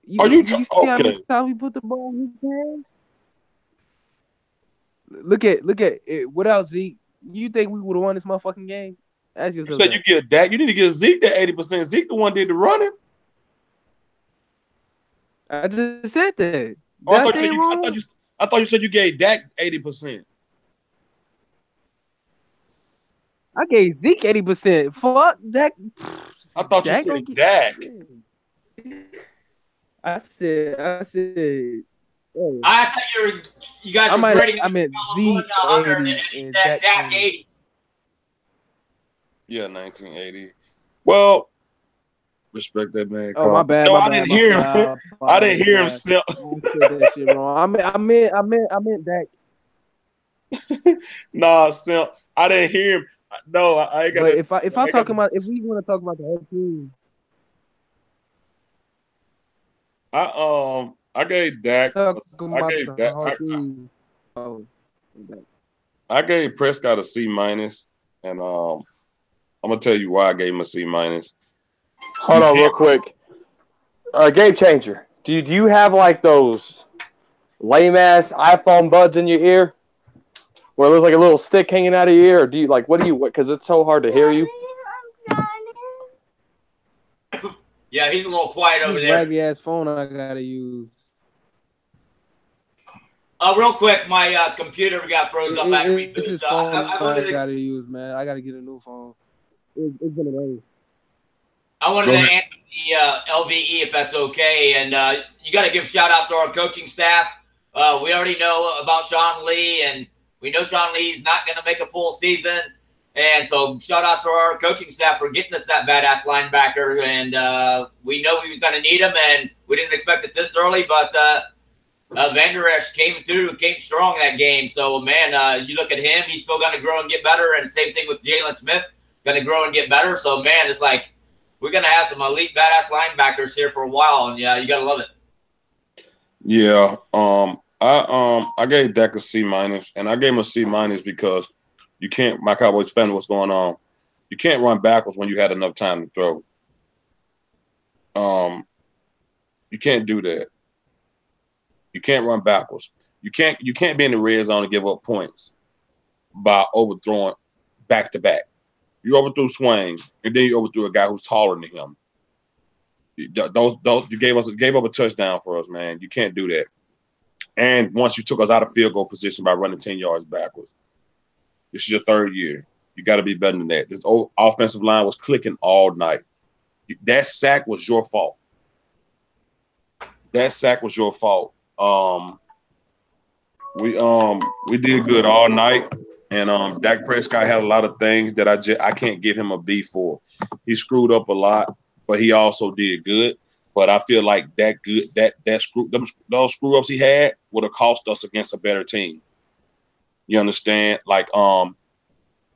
Speaker 3: You see how many times he put the ball in his hands? Look at it. Without Zeke, you think we would have won this motherfucking game? Ask yourself
Speaker 1: You said you give Dak. You need to give Zeke that 80%. Zeke the one did the running.
Speaker 3: I just said that.
Speaker 1: I thought you said you gave Dak 80%.
Speaker 3: I gave Zeke 80%. Fuck Dak.
Speaker 1: I thought you said Dak.
Speaker 3: I said.
Speaker 2: Oh. I thought you guys were grading.
Speaker 3: I meant Zeke 80 and Dak
Speaker 2: 80.
Speaker 1: Yeah, 1980. Well, respect that man.
Speaker 3: Oh, my bad.
Speaker 1: No, I didn't hear him. I didn't hear him.
Speaker 3: That shit wrong. I meant Dak.
Speaker 1: Nah, Simp. I didn't hear him. No, I ain't got.
Speaker 3: But if we want to talk about the whole team,
Speaker 1: I gave Dak. I gave Prescott a C minus, and I'm gonna tell you why I gave him a C minus.
Speaker 4: Hold on, real quick. Game changer. Do you have like those lame ass iPhone buds in your ear, where it looks like a little stick hanging out of your ear, or do you because it's so hard to hear you?
Speaker 2: Yeah, he's a little quiet over
Speaker 3: This
Speaker 2: there.
Speaker 3: raggedy ass phone I gotta use.
Speaker 2: Real quick, my computer got froze up at reboot.
Speaker 3: This is
Speaker 2: So
Speaker 3: phone
Speaker 2: I wanted to,
Speaker 3: gotta use, man. I gotta get a new phone. It's been a day.
Speaker 2: I wanted
Speaker 1: Go
Speaker 2: to
Speaker 1: ahead.
Speaker 2: answer the LVE if that's okay. And you got to give shout outs to our coaching staff. We already know about Sean Lee, and we know Sean Lee's not going to make a full season. And so shout outs to our coaching staff for getting us that badass linebacker. And we know we was going to need him, and we didn't expect it this early, but Van Der Esch came strong that game. So, man, you look at him, he's still going to grow and get better. And same thing with Jalen Smith, going to grow and get better. So, man, it's like we're going to have some elite badass linebackers here for a while. And, yeah, you got to love it.
Speaker 1: Yeah. I gave Dak a C-, and I gave him a C- because you can't, my Cowboys fan, what's going on? You can't run backwards when you had enough time to throw. You can't do that. You can't run backwards. You can't be in the red zone and give up points by overthrowing back to back. You overthrew Swain, and then you overthrew a guy who's taller than him. Those you gave up a touchdown for us, man. You can't do that. And once you took us out of field goal position by running 10 yards backwards. This is your third year. You got to be better than that. This old offensive line was clicking all night. That sack was your fault. That sack was your fault. We did good all night, and Dak Prescott had a lot of things that I can't give him a B for. He screwed up a lot, but he also did good. But I feel like those screw ups he had would have cost us against a better team. You understand? Like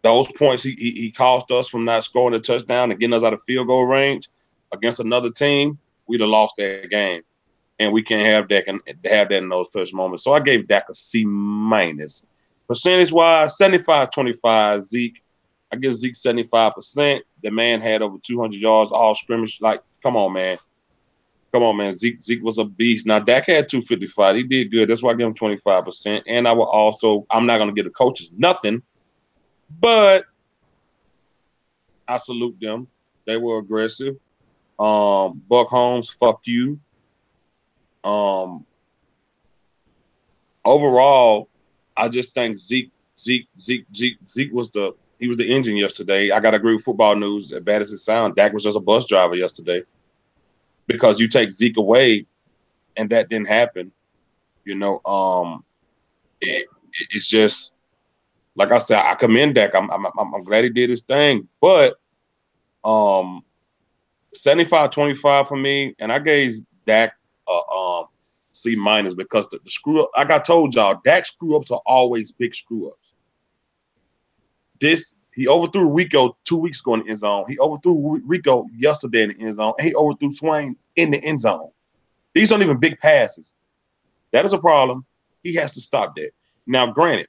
Speaker 1: those points he cost us from not scoring a touchdown and getting us out of field goal range against another team, we'd have lost that game. And we can't have that in those touch moments. So I gave Dak a C-. Percentage-wise, 75-25. Zeke, I give Zeke 75%. The man had over 200 yards, all scrimmage. Like, come on, man. Come on, man. Zeke was a beast. Now, Dak had 255. He did good. That's why I give him 25%. And I'm not going to give the coaches nothing, but I salute them. They were aggressive. Buck Holmes, fuck you. Overall, I just think Zeke was the engine yesterday. I got to agree with Football News. As bad as it sounds, Dak was just a bus driver yesterday because you take Zeke away, and that didn't happen. You know, it's just like I said. I commend Dak. I'm glad he did his thing, but 75-25 for me, and I gave Dak C- because the screw up, like I told y'all, Dak screw ups are always big screw ups. He overthrew Rico 2 weeks ago in the end zone. He overthrew Rico yesterday in the end zone, and he overthrew Swain in the end zone. These aren't even big passes. That is a problem. He has to stop that. Now, granted,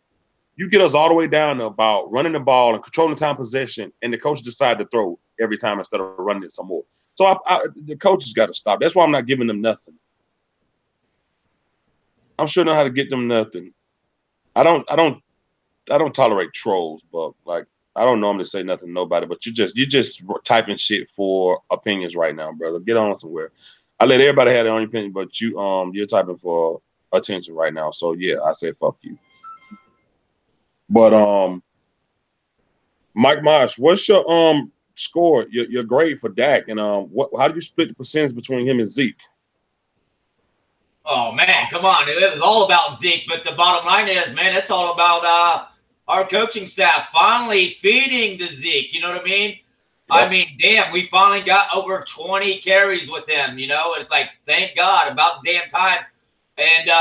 Speaker 1: you get us all the way down to about running the ball and controlling time possession, and the coach decided to throw every time instead of running it some more. So the coaches got to stop. That's why I'm not giving them nothing. I'm sure know how to get them nothing. I don't tolerate trolls, but like I don't normally say nothing to nobody, but you just typing shit for opinions right now, brother. Get on somewhere. I let everybody have their own opinion, but you're typing for attention right now. So yeah, I say fuck you. But Mike Mosh, what's your score, your grade for Dak, and how do you split the percentage between him and Zeke?
Speaker 2: Oh, man, come on. It is all about Zeke, but the bottom line is, man, it's all about our coaching staff finally feeding the Zeke. You know what I mean? Yep. I mean, damn, we finally got over 20 carries with him, you know? It's like, thank God, about damn time. And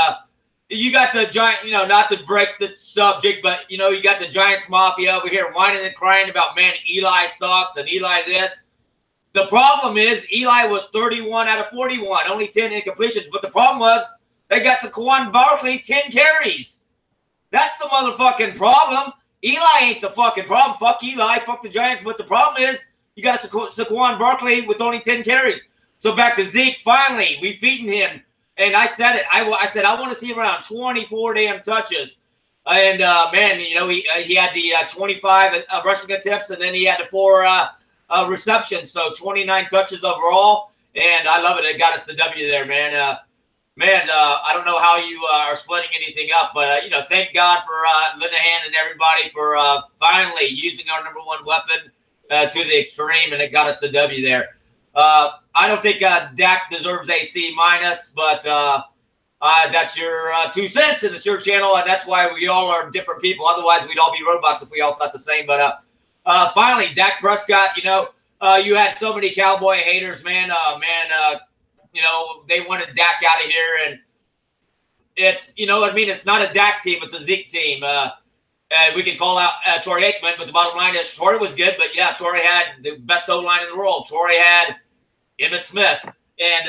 Speaker 2: you got the Giant, you know, not to break the subject, but, you know, you got the Giants Mafia over here whining and crying about, man, Eli sucks and Eli this. The problem is Eli was 31 out of 41, only 10 incompletions. But the problem was they got Saquon Barkley 10 carries. That's the motherfucking problem. Eli ain't the fucking problem. Fuck Eli, fuck the Giants. But the problem is you got Saquon Barkley with only 10 carries. So back to Zeke, finally, we feeding him. And I said it. I said I want to see around 24 damn touches. And, man, you know, he had the 25 rushing attempts, and then he had the 4 receptions, so 29 touches overall. and I love it. It got us the W there, man. I don't know how you are splitting anything up, but thank God for Linehan and everybody for finally using our number one weapon to the extreme, and it got us the W there. I don't think Dak deserves a C minus, but that's your 2 cents, and it's your channel, and that's why we all are different people. Otherwise, we'd all be robots if we all thought the same. But finally, Dak Prescott, you had so many Cowboy haters, man. They wanted Dak out of here, and it's, what I mean? It's not a Dak team. It's a Zeke team. We can call out Troy Aikman, but the bottom line is Troy was good, but yeah, Troy had the best O-line in the world. Troy had Emmitt Smith. And,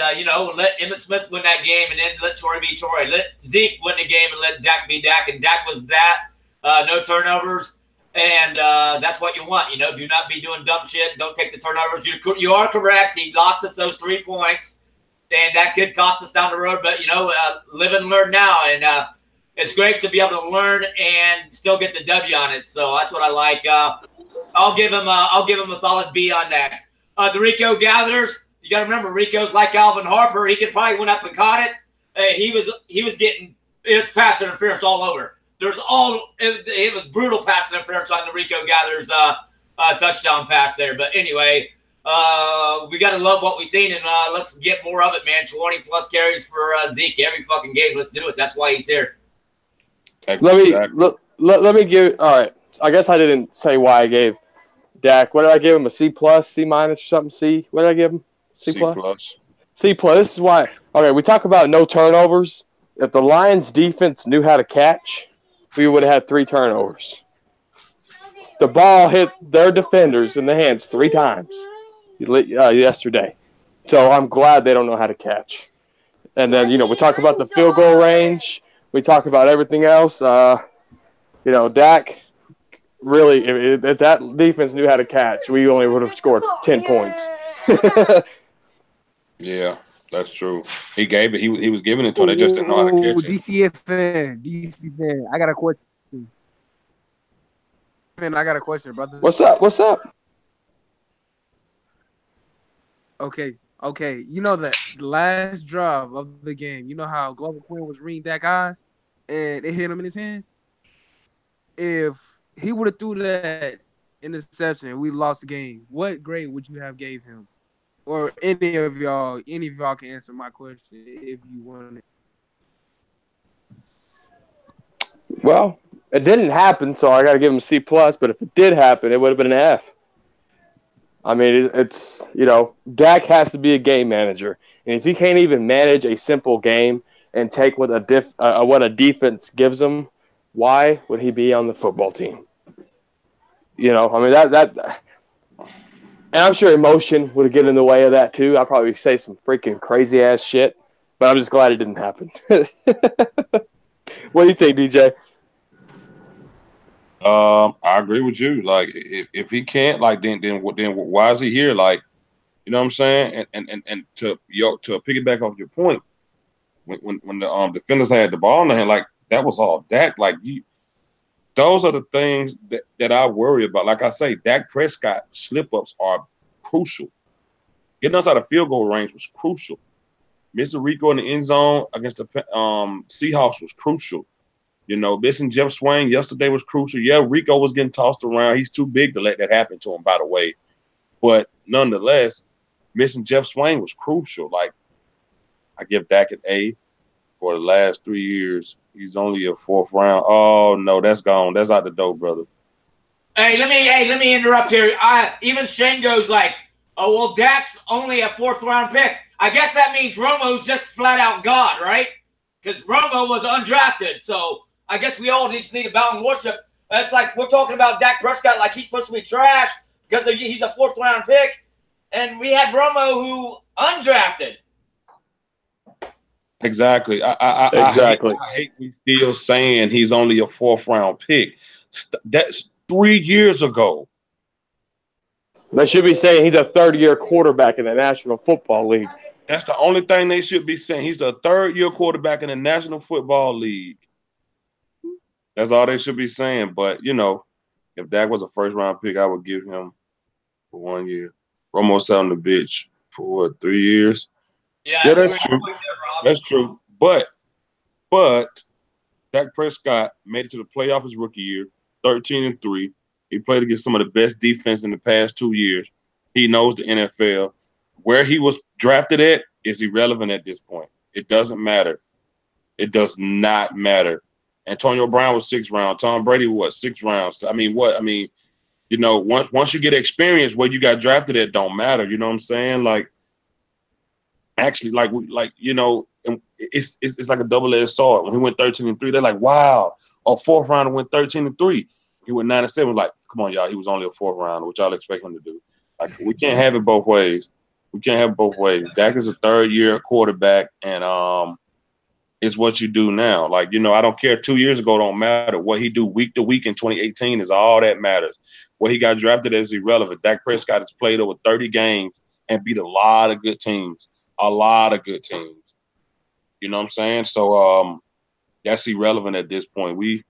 Speaker 2: let Emmitt Smith win that game, and then let Troy be Troy. Let Zeke win the game and let Dak be Dak. And Dak was that. No turnovers. And that's what you want. Do not be doing dumb shit. Don't take the turnovers. You are correct. He lost us those 3 points, and that could cost us down the road. But, live and learn now. And it's great to be able to learn and still get the W on it. So that's what I like. I'll give him a solid B on that. The Rico Gatherers. You got to remember, Rico's like Alvin Harper. He could probably went up and caught it. He was getting it's pass interference all over. It was brutal pass interference on the Rico Gatherers touchdown pass there. But anyway, we got to love what we've seen, and let's get more of it, man. 20 plus carries for Zeke every fucking game. Let's do it. That's why he's here.
Speaker 4: Let me give. All right, I guess I didn't say why I gave Dak. What did I give him? A C plus, C minus, or something? C. What did I give him? C plus. C plus. This is why. Okay, we talk about no turnovers. If the Lions' defense knew how to catch, we would have had 3 turnovers. The ball hit their defenders in the hands 3 times yesterday. So I'm glad they don't know how to catch. And then, we talk about the field goal range. We talk about everything else. Dak, really, if that defense knew how to catch, we only would have scored 10 points.
Speaker 1: Yeah, that's true. He gave it. He was giving it to them. They just didn't know how to catch it.
Speaker 3: DC fan. I got a question. I got a question, brother.
Speaker 4: What's up?
Speaker 3: Okay. The last drive of the game, you know how Glover Quinn was reading Dak's eyes and it hit him in his hands? If he would have threw that interception and we lost the game, what grade would you have gave him? Or any of y'all can answer my question if you want it.
Speaker 4: Well, it didn't happen, so I got to give him a C plus. But if it did happen, it would have been an F. I mean, it's Dak has to be a game manager, and if he can't even manage a simple game and take what a defense gives him, why would he be on the football team? I mean that. And I'm sure emotion would get in the way of that too. I'd probably say some freaking crazy ass shit, but I'm just glad it didn't happen. What do you think, DJ?
Speaker 1: I agree with you. Like, if he can't, like, then why is he here? Like, you know what I'm saying? And to piggyback off your point, when the defenders had the ball in their hand, like, that was all Dak. Like, those are the things that I worry about. Like I say, Dak Prescott slip-ups are crucial. Getting us out of field goal range was crucial. Missing Rico in the end zone against the Seahawks was crucial. Missing Jeff Swain yesterday was crucial. Yeah, Rico was getting tossed around. He's too big to let that happen to him, by the way. But nonetheless, missing Jeff Swain was crucial. Like, I give Dak an A. For the last 3 years, he's only a 4th round. Oh no, that's gone. That's out the door, brother.
Speaker 2: Hey, let me interrupt here. Even Shane goes like, "Oh well, Dak's only a 4th round pick." I guess that means Romo's just flat out God, right? Because Romo was undrafted, so I guess we all just need to bow and worship. That's like we're talking about Dak Prescott like he's supposed to be trash because he's a 4th round pick, and we had Romo who undrafted.
Speaker 1: Exactly. I hate we still saying he's only a 4th round pick. That's 3 years ago.
Speaker 4: They should be saying he's a 3rd-year quarterback in the National Football League.
Speaker 1: That's the only thing they should be saying. He's a 3rd-year quarterback in the National Football League. That's all they should be saying. But, if Dak was a 1st round pick, I would give him for 1 year. Romo selling the bitch for what, 3 years.
Speaker 2: Yeah,
Speaker 1: Yeah,
Speaker 2: so
Speaker 1: that's true. That's true. But Dak Prescott made it to the playoff his rookie year, 13-3. He played against some of the best defense in the past 2 years. He knows the NFL. Where he was drafted at is irrelevant at this point. It doesn't matter. It does not matter. Antonio Brown was 6th round. Tom Brady was 6 rounds. I mean, what? I mean, you know, once you get experience, where you got drafted at don't matter. You know what I'm saying? Like, actually, you know, it's like a double-edged sword. When he went 13-3, they're like, wow, a 4th rounder went 13-3. He went 9-7. Like, come on, y'all, he was only a 4th rounder. What y'all expect him to do? Like, we can't have it both ways. We can't have it both ways. Dak is a 3rd-year quarterback, and it's what you do now. Like, you know, I don't care. 2 years ago don't matter. What he do week to week in 2018 is all that matters. What he got drafted as irrelevant. Dak Prescott has played over 30 games and beat a lot of good teams. A lot of good teams. You know what I'm saying? So that's irrelevant at this point. We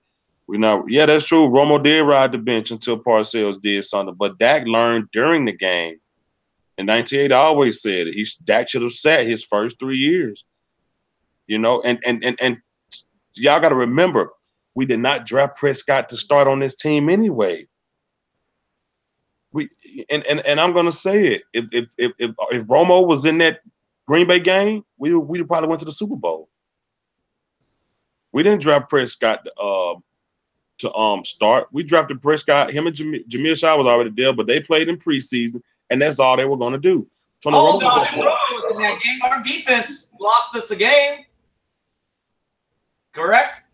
Speaker 1: not. Yeah, that's true. Romo did ride the bench until Parcells did something, but Dak learned during the game. In 1980, I always said it. Dak should have sat his first 3 years. You know, and y'all got to remember, we did not draft Prescott to start on this team anyway. And I'm gonna say it. If Romo was in that Green Bay game, we probably went to the Super Bowl. We didn't draft Prescott to start. We drafted Prescott. Him and Jameer Shaw was already there, but they played in preseason, and that's all they were going to do.
Speaker 2: Hold on, if Romo was in that game, our defense lost us the game. Correct?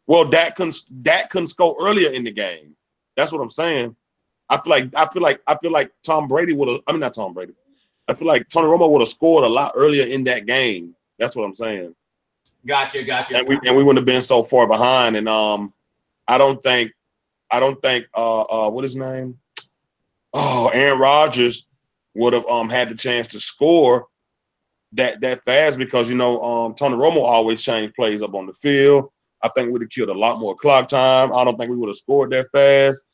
Speaker 1: Well, Dak couldn't score earlier in the game. That's what I'm saying. I feel like Tom Brady would have. I mean, not Tom Brady. I feel like Tony Romo would have scored a lot earlier in that game. That's what I'm saying.
Speaker 2: Gotcha.
Speaker 1: And we wouldn't have been so far behind. And I don't think what his name? Oh, Aaron Rodgers would have had the chance to score that fast because you know Tony Romo always changed plays up on the field. I think we'd have killed a lot more clock time. I don't think we would have scored that fast.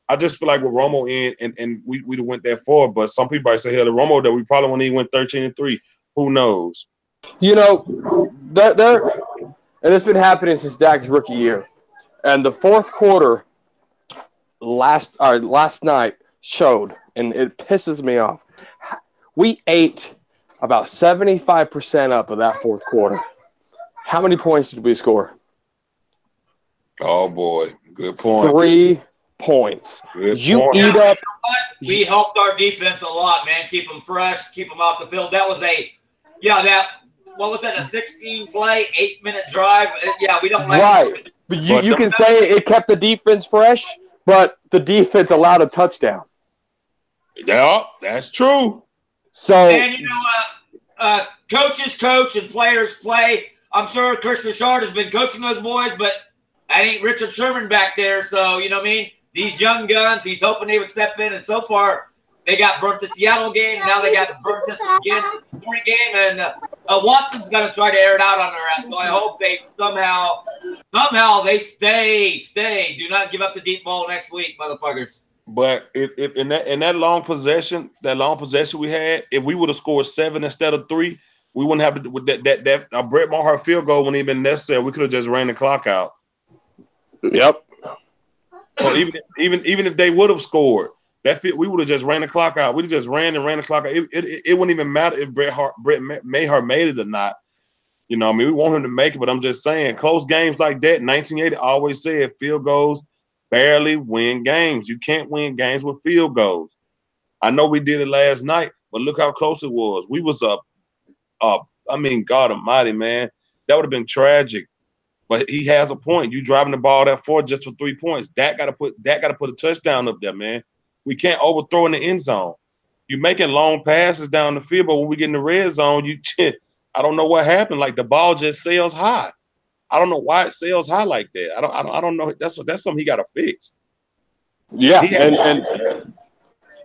Speaker 1: I just feel like with Romo in and we'd have went that far. But some people might say, hell, the Romo that we probably wouldn't even went 13-3. Who knows?
Speaker 4: You know, there and it's been happening since Dak's rookie year. And the 4th quarter last night showed, and it pisses me off. We ate about 75% up of that 4th quarter. How many points did we score?
Speaker 1: Oh boy, good point.
Speaker 4: 3 points.
Speaker 1: Good
Speaker 4: you
Speaker 1: point.
Speaker 4: eat up.
Speaker 2: We helped our defense a lot, man. Keep them fresh, keep them off the field. That was what was that? A 16-play, 8-minute drive. Yeah, we don't like
Speaker 4: right. But you can say it kept the defense fresh, but the defense allowed a touchdown.
Speaker 1: Yeah, that's true.
Speaker 4: So,
Speaker 2: and you know, coaches coach and players play. I'm sure Chris Richard has been coaching those boys, but I ain't Richard Sherman back there. So, you know what I mean? These young guns, he's hoping they would step in. And so far, they got burnt the Seattle game. Now they got burnt this again, Detroit game. And Watson's going to try to air it out on their ass. So I hope they somehow they stay. Do not give up the deep ball next week, motherfuckers.
Speaker 1: But if in that long possession we had, if we would have scored 7 instead of 3, we wouldn't have to with that Brett Maher field goal wouldn't even necessary. We could have just ran the clock out.
Speaker 4: Yep.
Speaker 1: So even if they would have scored, we would have just ran the clock out. We just ran the clock out. It wouldn't even matter if Brett Maher made it or not. You know, I mean, we want him to make it, but I'm just saying, close games like that. 1980 always said field goals barely win games. You can't win games with field goals. I know we did it last night, but look how close it was. We was up. I mean, God Almighty, man, that would have been tragic. But he has a point. You driving the ball that far just for 3 points. Dak got to put a touchdown up there, man. We can't overthrow in the end zone. You're making long passes down the field, but when we get in the red zone, I don't know what happened. Like the ball just sails high. I don't know why it sails high like that. I don't know. That's something he got to fix.
Speaker 4: Yeah, and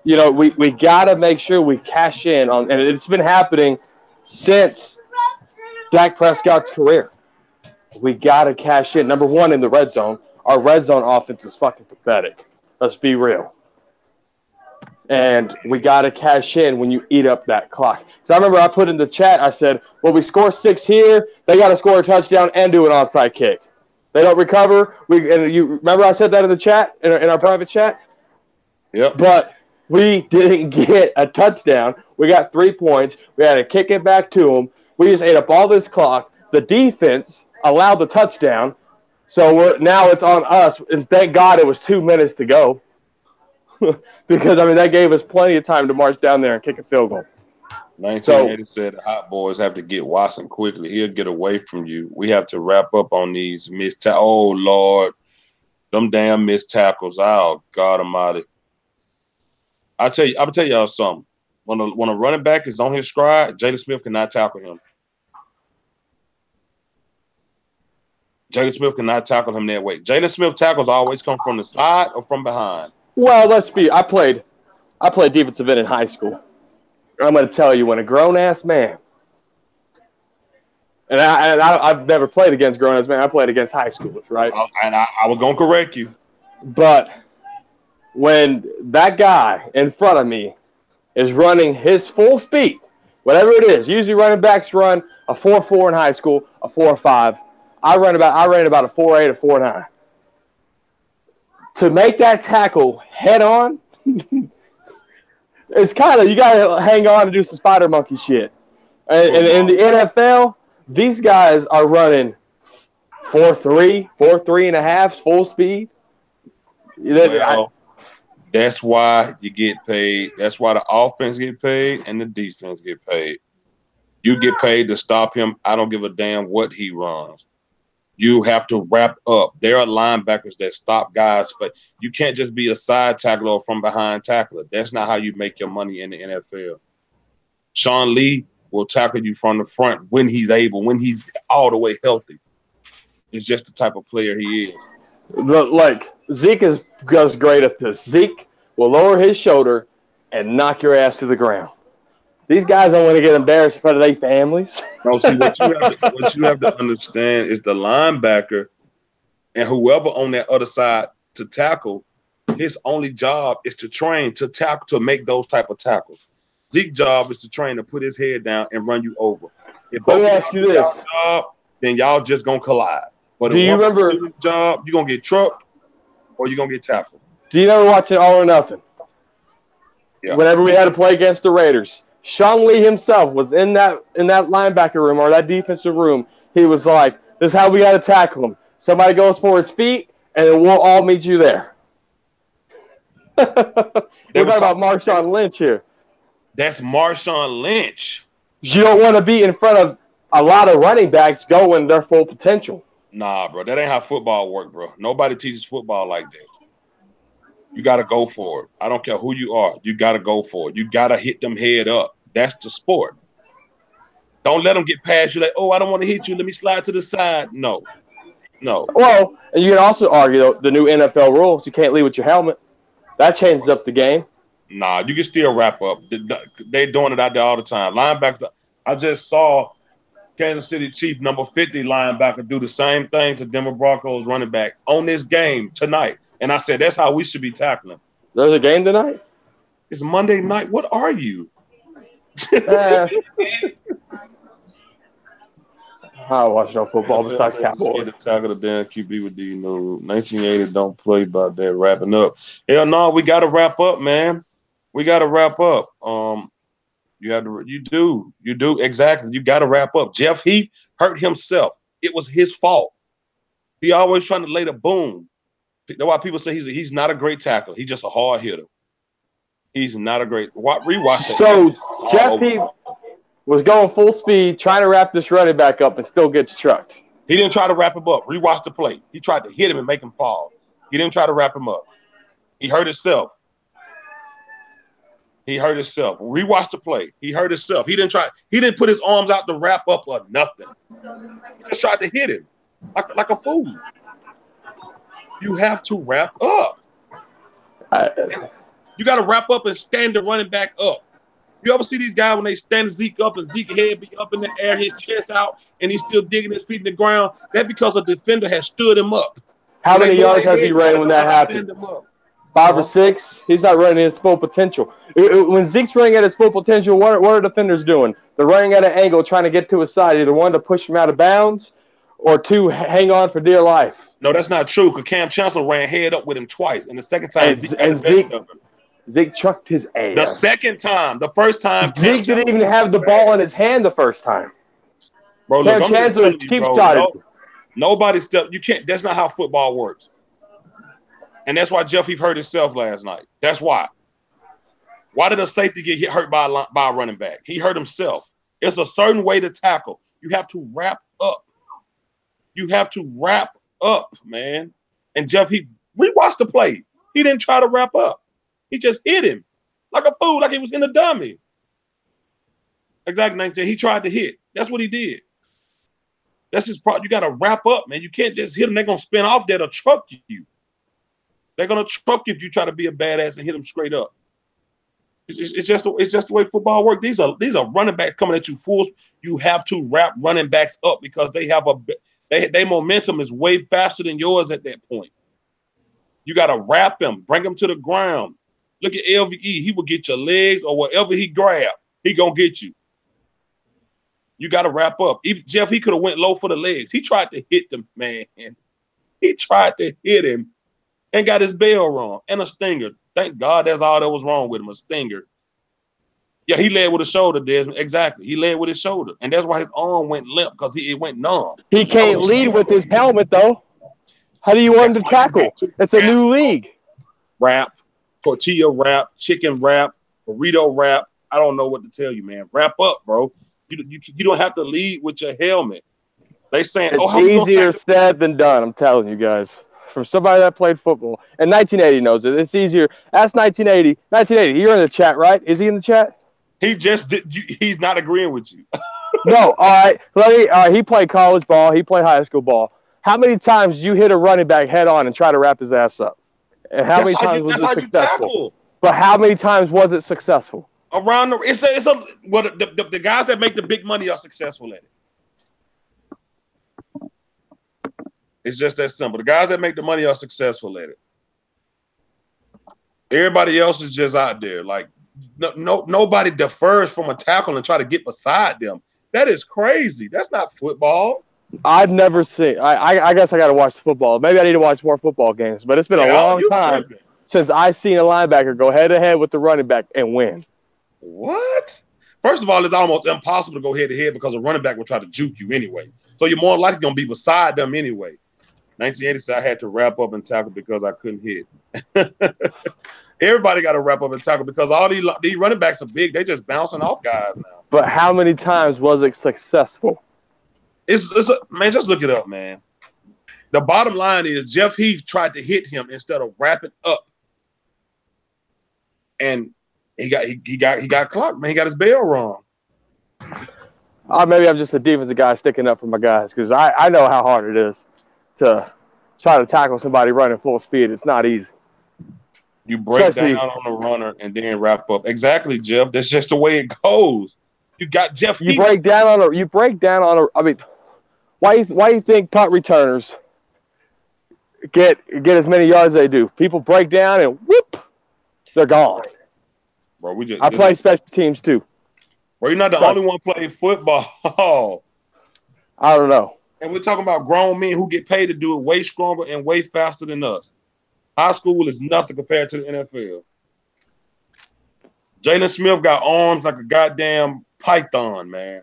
Speaker 4: you know we got to make sure we cash in on, and it's been happening since Dak Prescott's career. We got to cash in. Number one, in the red zone. Our red zone offense is fucking pathetic. Let's be real. and we got to cash in when you eat up that clock. So I remember I put in the chat, I said, well, we score 6 here, they got to score a touchdown and do an onside kick. They don't recover. And you remember I said that in the chat, in our private chat?
Speaker 1: Yep.
Speaker 4: But we didn't get a touchdown. We got 3 points. We had to kick it back to them. We just ate up all this clock. The defense allowed the touchdown. So now it's on us. And thank God it was 2 minutes to go. Because, I mean, that gave us plenty of time to march down there and kick a field goal.
Speaker 1: 1980 said the Hot Boys have to get Watson quickly. He'll get away from you. We have to wrap up on these missed tackles. Oh, Lord. Them damn missed tackles. Oh, God almighty. I'm gonna tell y'all something. When a running back is on his stride, Jalen Smith cannot tackle him. Jalen Smith cannot tackle him that way. Jalen Smith tackles always come from the side or from behind.
Speaker 4: Well, I played defensive end in high school. I'm going to tell you, when a grown-ass man, and I've never played against grown-ass men. I played against high schoolers, right?
Speaker 1: And I was going to correct you.
Speaker 4: But when that guy in front of me is running his full speed, whatever it is, usually running backs run a 4.4 in high school, a 4.5. I ran about a 4.8, a 4.9. To make that tackle head on, it's kind of, you got to hang on and do some spider monkey shit. And in the NFL, these guys are running 4.3, 4.3.5 full speed.
Speaker 1: Well, that's why you get paid. That's why the offense get paid and the defense get paid. You get paid to stop him. I don't give a damn what he runs. You have to wrap up. There are linebackers that stop guys, but you can't just be a side tackler or from behind tackler. That's not how you make your money in the NFL. Sean Lee will tackle you from the front when he's able, when he's all the way healthy. It's just the type of player he is.
Speaker 4: Like, Zeke is great at this. Zeke will lower his shoulder and knock your ass to the ground. These guys don't want to get embarrassed in front of their families.
Speaker 1: No, see, what you have to understand is the linebacker and whoever on that other side to tackle, his only job is to train to tackle, to make those type of tackles. Zeke's job is to train to put his head down and run you over. If
Speaker 4: Let me ask you this.
Speaker 1: Job, then y'all just going to collide. But
Speaker 4: do you remember
Speaker 1: his job, you're going to get trucked or you're going to get tackled.
Speaker 4: Do you ever watch it All or Nothing?
Speaker 1: Yeah.
Speaker 4: Whenever we had to play against the Raiders, Sean Lee himself was in that linebacker room or that defensive room. He was like, this is how we got to tackle him. Somebody goes for his feet, and then we'll all meet you there. We're talking about Marshawn Lynch here.
Speaker 1: That's Marshawn Lynch.
Speaker 4: You don't want to be in front of a lot of running backs going their full potential.
Speaker 1: Nah, bro. That ain't how football work, bro. Nobody teaches football like that. You got to go for it. I don't care who you are. You got to go for it. You got to hit them head up. That's the sport. Don't let them get past you like, oh, I don't want to hit you. Let me slide to the side. No.
Speaker 4: Well, and you can also argue, though, the new NFL rules, you can't leave with your helmet. That changes up the game.
Speaker 1: Nah, you can still wrap up. They're doing it out there all the time. Linebackers, I just saw Kansas City Chief number 50 linebacker do the same thing to Denver Broncos running back on this game tonight. And I said, that's how we should be tackling.
Speaker 4: There's a game tonight?
Speaker 1: It's Monday night. What are you?
Speaker 4: I watch no football besides Cowboys.
Speaker 1: The tackle the damn QB with the 1980 don't play about that wrapping up. Hell no, we got to wrap up, man. We got to wrap up. You do exactly. You got to wrap up. Jeff Heath hurt himself. It was his fault. He always trying to lay the boom. That's why people say he's not a great tackler. He's just a hard hitter. He's not a great. Rewatch that.
Speaker 4: So Jeff Heath was going full speed, trying to wrap this running back up, and still gets trucked.
Speaker 1: He didn't try to wrap him up. Rewatch the play. He tried to hit him and make him fall. He didn't try to wrap him up. He hurt himself. Rewatch the play. He hurt himself. He didn't put his arms out to wrap up or nothing. He just tried to hit him like a fool. You have to wrap up. You got to wrap up and stand the running back up. You ever see these guys when they stand Zeke up and Zeke head be up in the air, his chest out, and he's still digging his feet in the ground? That's because a defender has stood him up.
Speaker 4: How many yards has he ran when that happened? 5 or 6. He's not running at his full potential. When Zeke's running at his full potential, what are defenders doing? They're running at an angle, trying to get to his side. Either one, to push him out of bounds, or two, hang on for dear life.
Speaker 1: No, that's not true. Because Cam Chancellor ran head up with him twice, and the second time Zeke got the best of him.
Speaker 4: Zeke chucked his ass.
Speaker 1: The second time, the first time,
Speaker 4: Zeke didn't even have the ball in his hand the first time.
Speaker 1: Bro,
Speaker 4: Cam
Speaker 1: look, I'm just
Speaker 4: Chancellor
Speaker 1: telling you,
Speaker 4: keeps
Speaker 1: bro.
Speaker 4: starting.
Speaker 1: Nobody step. You can't. That's not how football works. And that's why Jeff Heath hurt himself last night. That's why. Why did a safety get hurt by a running back? He hurt himself. It's a certain way to tackle. You have to wrap up. You have to wrap up, man. And Jeff Heath, we watched the play. He didn't try to wrap up. He just hit him like a fool, like he was in the dummy. Exactly, 19. He tried to hit. That's what he did. That's his part. You got to wrap up, man. You can't just hit them. They're going to spin off there to truck you. They're going to truck you if you try to be a badass and hit them straight up. It's just the way football works. These are running backs coming at you fools. You have to wrap running backs up because they have their momentum is way faster than yours at that point. You got to wrap them, bring them to the ground. Look at LVE. He will get your legs or whatever he grab. He going to get you. You got to wrap up. Even Jeff, he could have went low for the legs. He tried to hit them, man. He tried to hit him and got his bell wrong and a stinger. Thank God that's all that was wrong with him, a stinger. Yeah, he led with a shoulder, Desmond. Exactly. He led with his shoulder. And that's why his arm went limp because it went numb.
Speaker 4: He can't lead with his helmet, though. How do you want him to tackle? It's a new league.
Speaker 1: Wrap, tortilla wrap, chicken wrap, burrito wrap. I don't know what to tell you, man. Wrap up, bro. You don't have to lead with your helmet. They saying,
Speaker 4: it's easier said than done, I'm telling you guys. From somebody that played football. And 1980 knows it. It's easier. That's 1980. 1980, you're in the chat, right? Is he in the chat?
Speaker 1: He just did. He's not agreeing with you.
Speaker 4: No, all right. He played college ball. He played high school ball. How many times did you hit a running back head on and try to wrap his ass up? And how many times was it successful? But how many times was it successful?
Speaker 1: Around the guys that make the big money are successful at it. It's just that simple. The guys that make the money are successful at it. Everybody else is just out there. Like nobody defers from a tackle and try to get beside them. That is crazy. That's not football.
Speaker 4: I've never seen. I guess I got to watch football. Maybe I need to watch more football games. But it's been a long time since I've seen a linebacker go head to head with the running back and win.
Speaker 1: What? First of all, it's almost impossible to go head to head because a running back will try to juke you anyway. So you're more likely going to be beside them anyway. 1986, I had to wrap up and tackle because I couldn't hit. Everybody got to wrap up and tackle because all these running backs are big. They just bouncing off guys now.
Speaker 4: But how many times was it successful?
Speaker 1: Man, just look it up, man. The bottom line is Jeff Heath tried to hit him instead of wrapping up, and he got clocked. Man, he got his bell wrong.
Speaker 4: Maybe I'm just a defensive guy sticking up for my guys because I know how hard it is to try to tackle somebody running full speed. It's not easy.
Speaker 1: You break down on the runner and then wrap up. Exactly, Jeff. That's just the way it goes. You got Jeff Heath.
Speaker 4: You break down on a. I mean, why you think punt returners get as many yards as they do? People break down and whoop, they're gone.
Speaker 1: Bro,
Speaker 4: I play special teams too.
Speaker 1: Bro, you're not the only one playing football.
Speaker 4: I don't know.
Speaker 1: And we're talking about grown men who get paid to do it way stronger and way faster than us. High school is nothing compared to the NFL. Jalen Smith got arms like a goddamn python, man.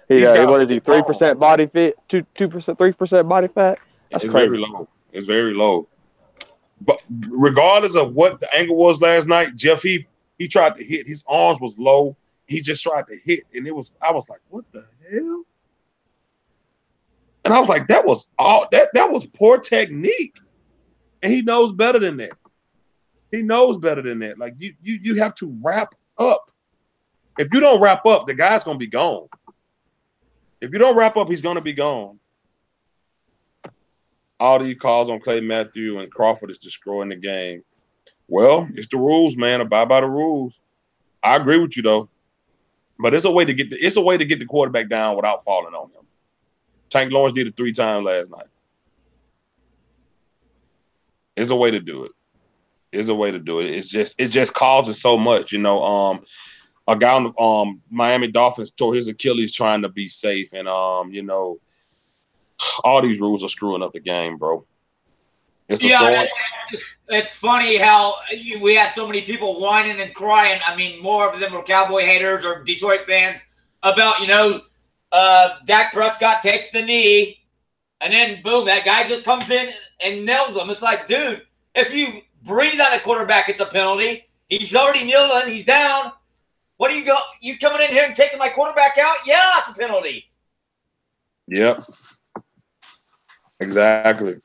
Speaker 4: What is he? 3% body fat, 2%, 3% body fat. That's crazy.
Speaker 1: Very low. It's very low. But regardless of what the angle was last night, Jeff he tried to hit. His arms was low. He just tried to hit, and I was like, what the hell? And I was like, that was poor technique. And he knows better than that. He knows better than that. Like you have to wrap up. If you don't wrap up, the guy's gonna be gone. If you don't wrap up, he's gonna be gone. All these calls on Clay Matthew and Crawford is destroying the game. Well, it's the rules, man. Abide by the rules. I agree with you though. But it's a way to get the quarterback down without falling on him. Tank Lawrence did it 3 times last night. It's a way to do it. There's a way to do it. It just causes so much, you know. A guy on the Miami Dolphins tore his Achilles trying to be safe, and you know, all these rules are screwing up the game, bro.
Speaker 2: It's funny how we had so many people whining and crying. I mean, more of them were Cowboy haters or Detroit fans about, you know, Dak Prescott takes the knee, and then boom, that guy just comes in and nails him. It's like, dude, if you breathe on a quarterback, it's a penalty. He's already kneeling. He's down. What are you coming in here and taking my quarterback out? Yeah, it's a penalty.
Speaker 1: Yep. Exactly.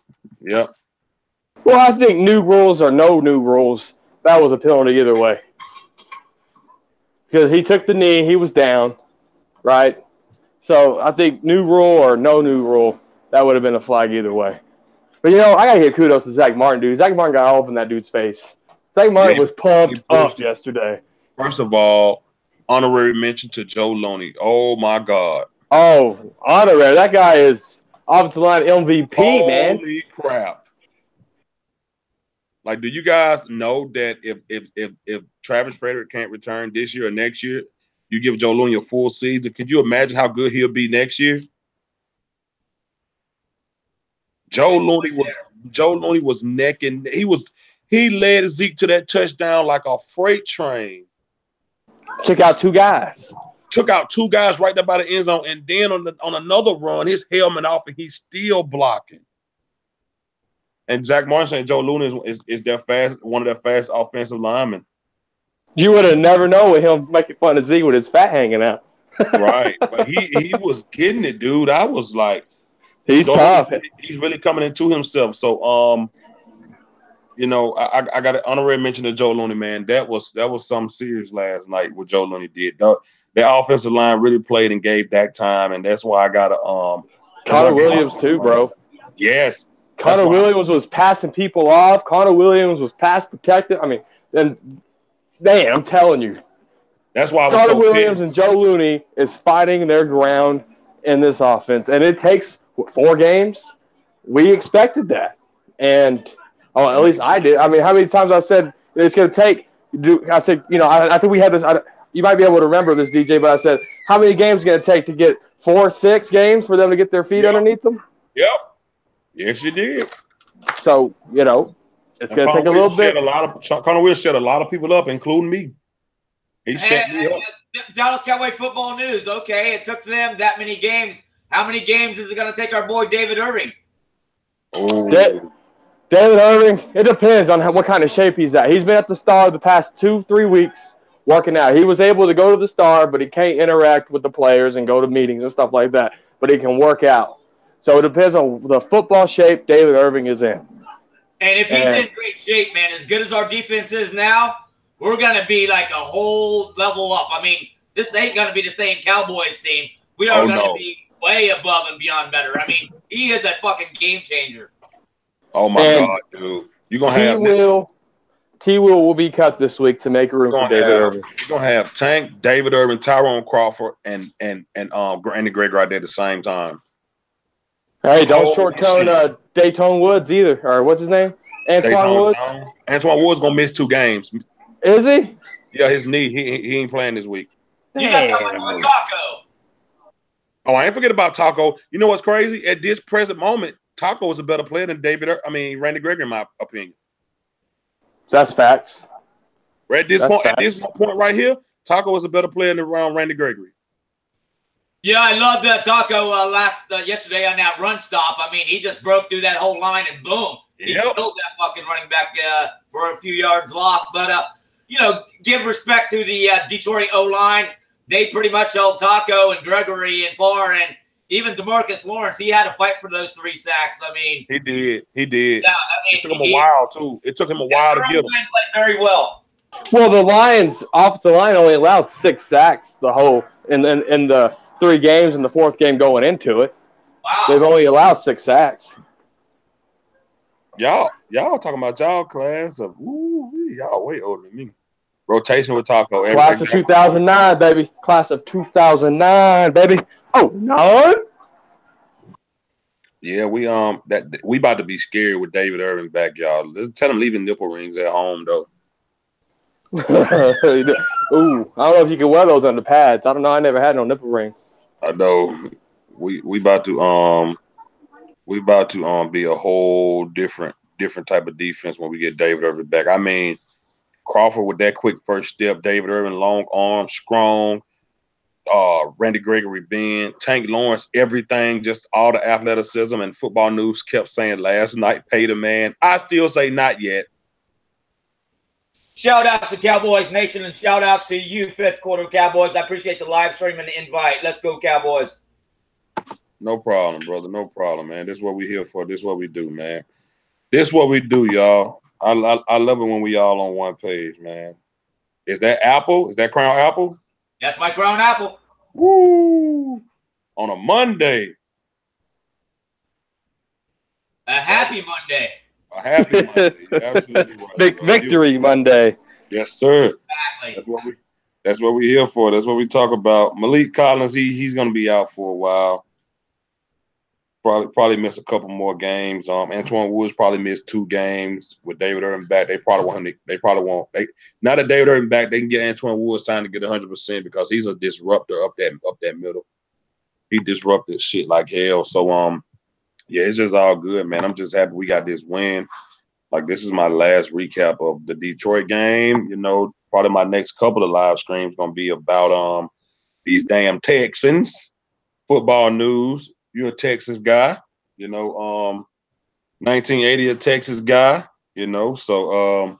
Speaker 1: Yep.
Speaker 4: Well, I think new rules or no new rules, that was a penalty either way. Because he took the knee, he was down, right? So I think new rule or no new rule, that would have been a flag either way. But, you know, I got to give kudos to Zach Martin, dude. Zach Martin got all up in that dude's face. Zach Martin was pumped up yesterday.
Speaker 1: First of all, honorary mention to Joe Looney. Oh, my God.
Speaker 4: Oh, honorary. That guy is offensive line MVP, man.
Speaker 1: Holy crap. Like, do you guys know that if Travis Frederick can't return this year or next year, you give Joe Looney a full season? Could you imagine how good he'll be next year? Joe Looney was neck and he led Zeke to that touchdown like a freight train.
Speaker 4: Took out two guys
Speaker 1: right there by the end zone, and then on another run, his helmet off, and he's still blocking. And Zach Martin saying Joe Looney is one of their fast offensive linemen.
Speaker 4: You would have never known with him making fun of Zeke with his fat hanging out.
Speaker 1: Right, but he was getting it, dude. I was like,
Speaker 4: he's tough.
Speaker 1: He's really coming into himself. So, you know, I got an honorary mention to Joe Looney, man. That was something serious last night. What Joe Looney did. Their offensive line really played and gave Dak time, and that's why I got to
Speaker 4: Connor Williams too, bro.
Speaker 1: Yes.
Speaker 4: Connor Williams was passing people off. Connor Williams was pass protected. I mean, and man, I'm telling you,
Speaker 1: that's why I was
Speaker 4: Connor Williams and Joe Looney is fighting their ground in this offense, and it takes 4 games. We expected that, and at least I did. I mean, how many times I said it's going to take? I said, you know, I think we had this. You might be able to remember this, DJ, but I said, how many games is it going to take to get 4, 6 games for them to get their feet underneath them?
Speaker 1: Yep. Yes, you did.
Speaker 4: So, you know, it's going to take a little bit.
Speaker 1: Connor Williams set a lot of people up, including me. He set me up.
Speaker 2: Dallas Cowboy football news. Okay, it took them that many games. How many games is it going to take our boy David Irving?
Speaker 1: Oh.
Speaker 4: David Irving, it depends on what kind of shape he's at. He's been at the Star the past 2-3 weeks working out. He was able to go to the Star, but he can't interact with the players and go to meetings and stuff like that. But he can work out. So it depends on the football shape David Irving is in.
Speaker 2: And if he's in great shape, man, as good as our defense is now, we're going to be like a whole level up. I mean, this ain't going to be the same Cowboys team. We are going to be way above and beyond better. I mean, he is a fucking game changer.
Speaker 1: Oh, my God, dude. You're going to have
Speaker 4: T-Will will be cut this week to make room for David Irving.
Speaker 1: You're going to have Tank, David Irving, Tyrone Crawford, and Randy Gregory right there at the same time.
Speaker 4: Hey, don't short-tone Dayton Woods either. Or what's his name? Antoine Woods?
Speaker 1: Antoine Woods going to miss 2 games.
Speaker 4: Is he?
Speaker 1: Yeah, his knee. He ain't playing this week.
Speaker 2: You got talking about Taco.
Speaker 1: Oh, I ain't forget about Taco. You know what's crazy? At this present moment, Taco is a better player than Randy Gregory, in my opinion.
Speaker 4: That's facts.
Speaker 1: At this point right here, Taco is a better player than Randy Gregory.
Speaker 2: Yeah, I loved Taco yesterday on that run stop. I mean, he just broke through that whole line and boom, he killed that fucking running back for a few yards lost. But you know, give respect to the Detroit O-line. They pretty much held Taco and Gregory and Farr, and even DeMarcus Lawrence. He had to fight for those 3 sacks. I mean,
Speaker 1: he did. Yeah,
Speaker 2: I mean,
Speaker 1: it took him a while too. It took him a while to get him.
Speaker 2: Played very well.
Speaker 4: Well, the Lions' offensive line only allowed 6 sacks the whole in the 3 games and the 4th game going into it.
Speaker 2: Wow.
Speaker 4: They've only allowed 6 sacks.
Speaker 1: Y'all talking about y'all class of y'all way older than me. Rotation with Taco.
Speaker 4: Class of 2009, baby. Class of 2009, baby. Oh, 9?
Speaker 1: Yeah, we about to be scared with David Irving back, y'all. Let's tell him leaving nipple rings at home though.
Speaker 4: Ooh, I don't know if you can wear those on the pads. I don't know. I never had no nipple ring.
Speaker 1: I know we about to be a whole different type of defense when we get David Irving back. I mean, Crawford with that quick first step, David Irving long arm, strong, Randy Gregory Ben, Tank Lawrence, everything, just all the athleticism. And Football News kept saying last night, pay the man. I still say not yet.
Speaker 2: Shout outs to Cowboys Nation and shout outs to you, fifth quarter Cowboys. I appreciate the live stream and the invite. Let's go, Cowboys.
Speaker 1: No problem, brother. No problem, man. This is what we here for. This is what we do, man. This is what we do, y'all. I love it when we all on one page, man. Is that Apple? Is that Crown Apple?
Speaker 2: That's my Crown Apple.
Speaker 1: Woo! On a Monday.
Speaker 2: A happy Monday.
Speaker 1: A happy Monday. You're absolutely right.
Speaker 4: Victory Monday.
Speaker 1: Yes, sir.
Speaker 2: Exactly.
Speaker 1: That's what we here for. That's what we talk about. Malik Collins, he's gonna be out for a while. Probably miss a couple more games. Antoine Woods probably missed 2 games with David Irving back. They probably want him. They probably won't. Now that David Irving back, they can get Antoine Woods time to get 100% because he's a disruptor up that middle. He disrupted shit like hell. So yeah, it's just all good, man. I'm just happy we got this win. Like, this is my last recap of the Detroit game. You know, probably my next couple of live streams gonna be about these damn Texans. Football News. You're a Texas guy, you know. 1980 a Texas guy, you know. So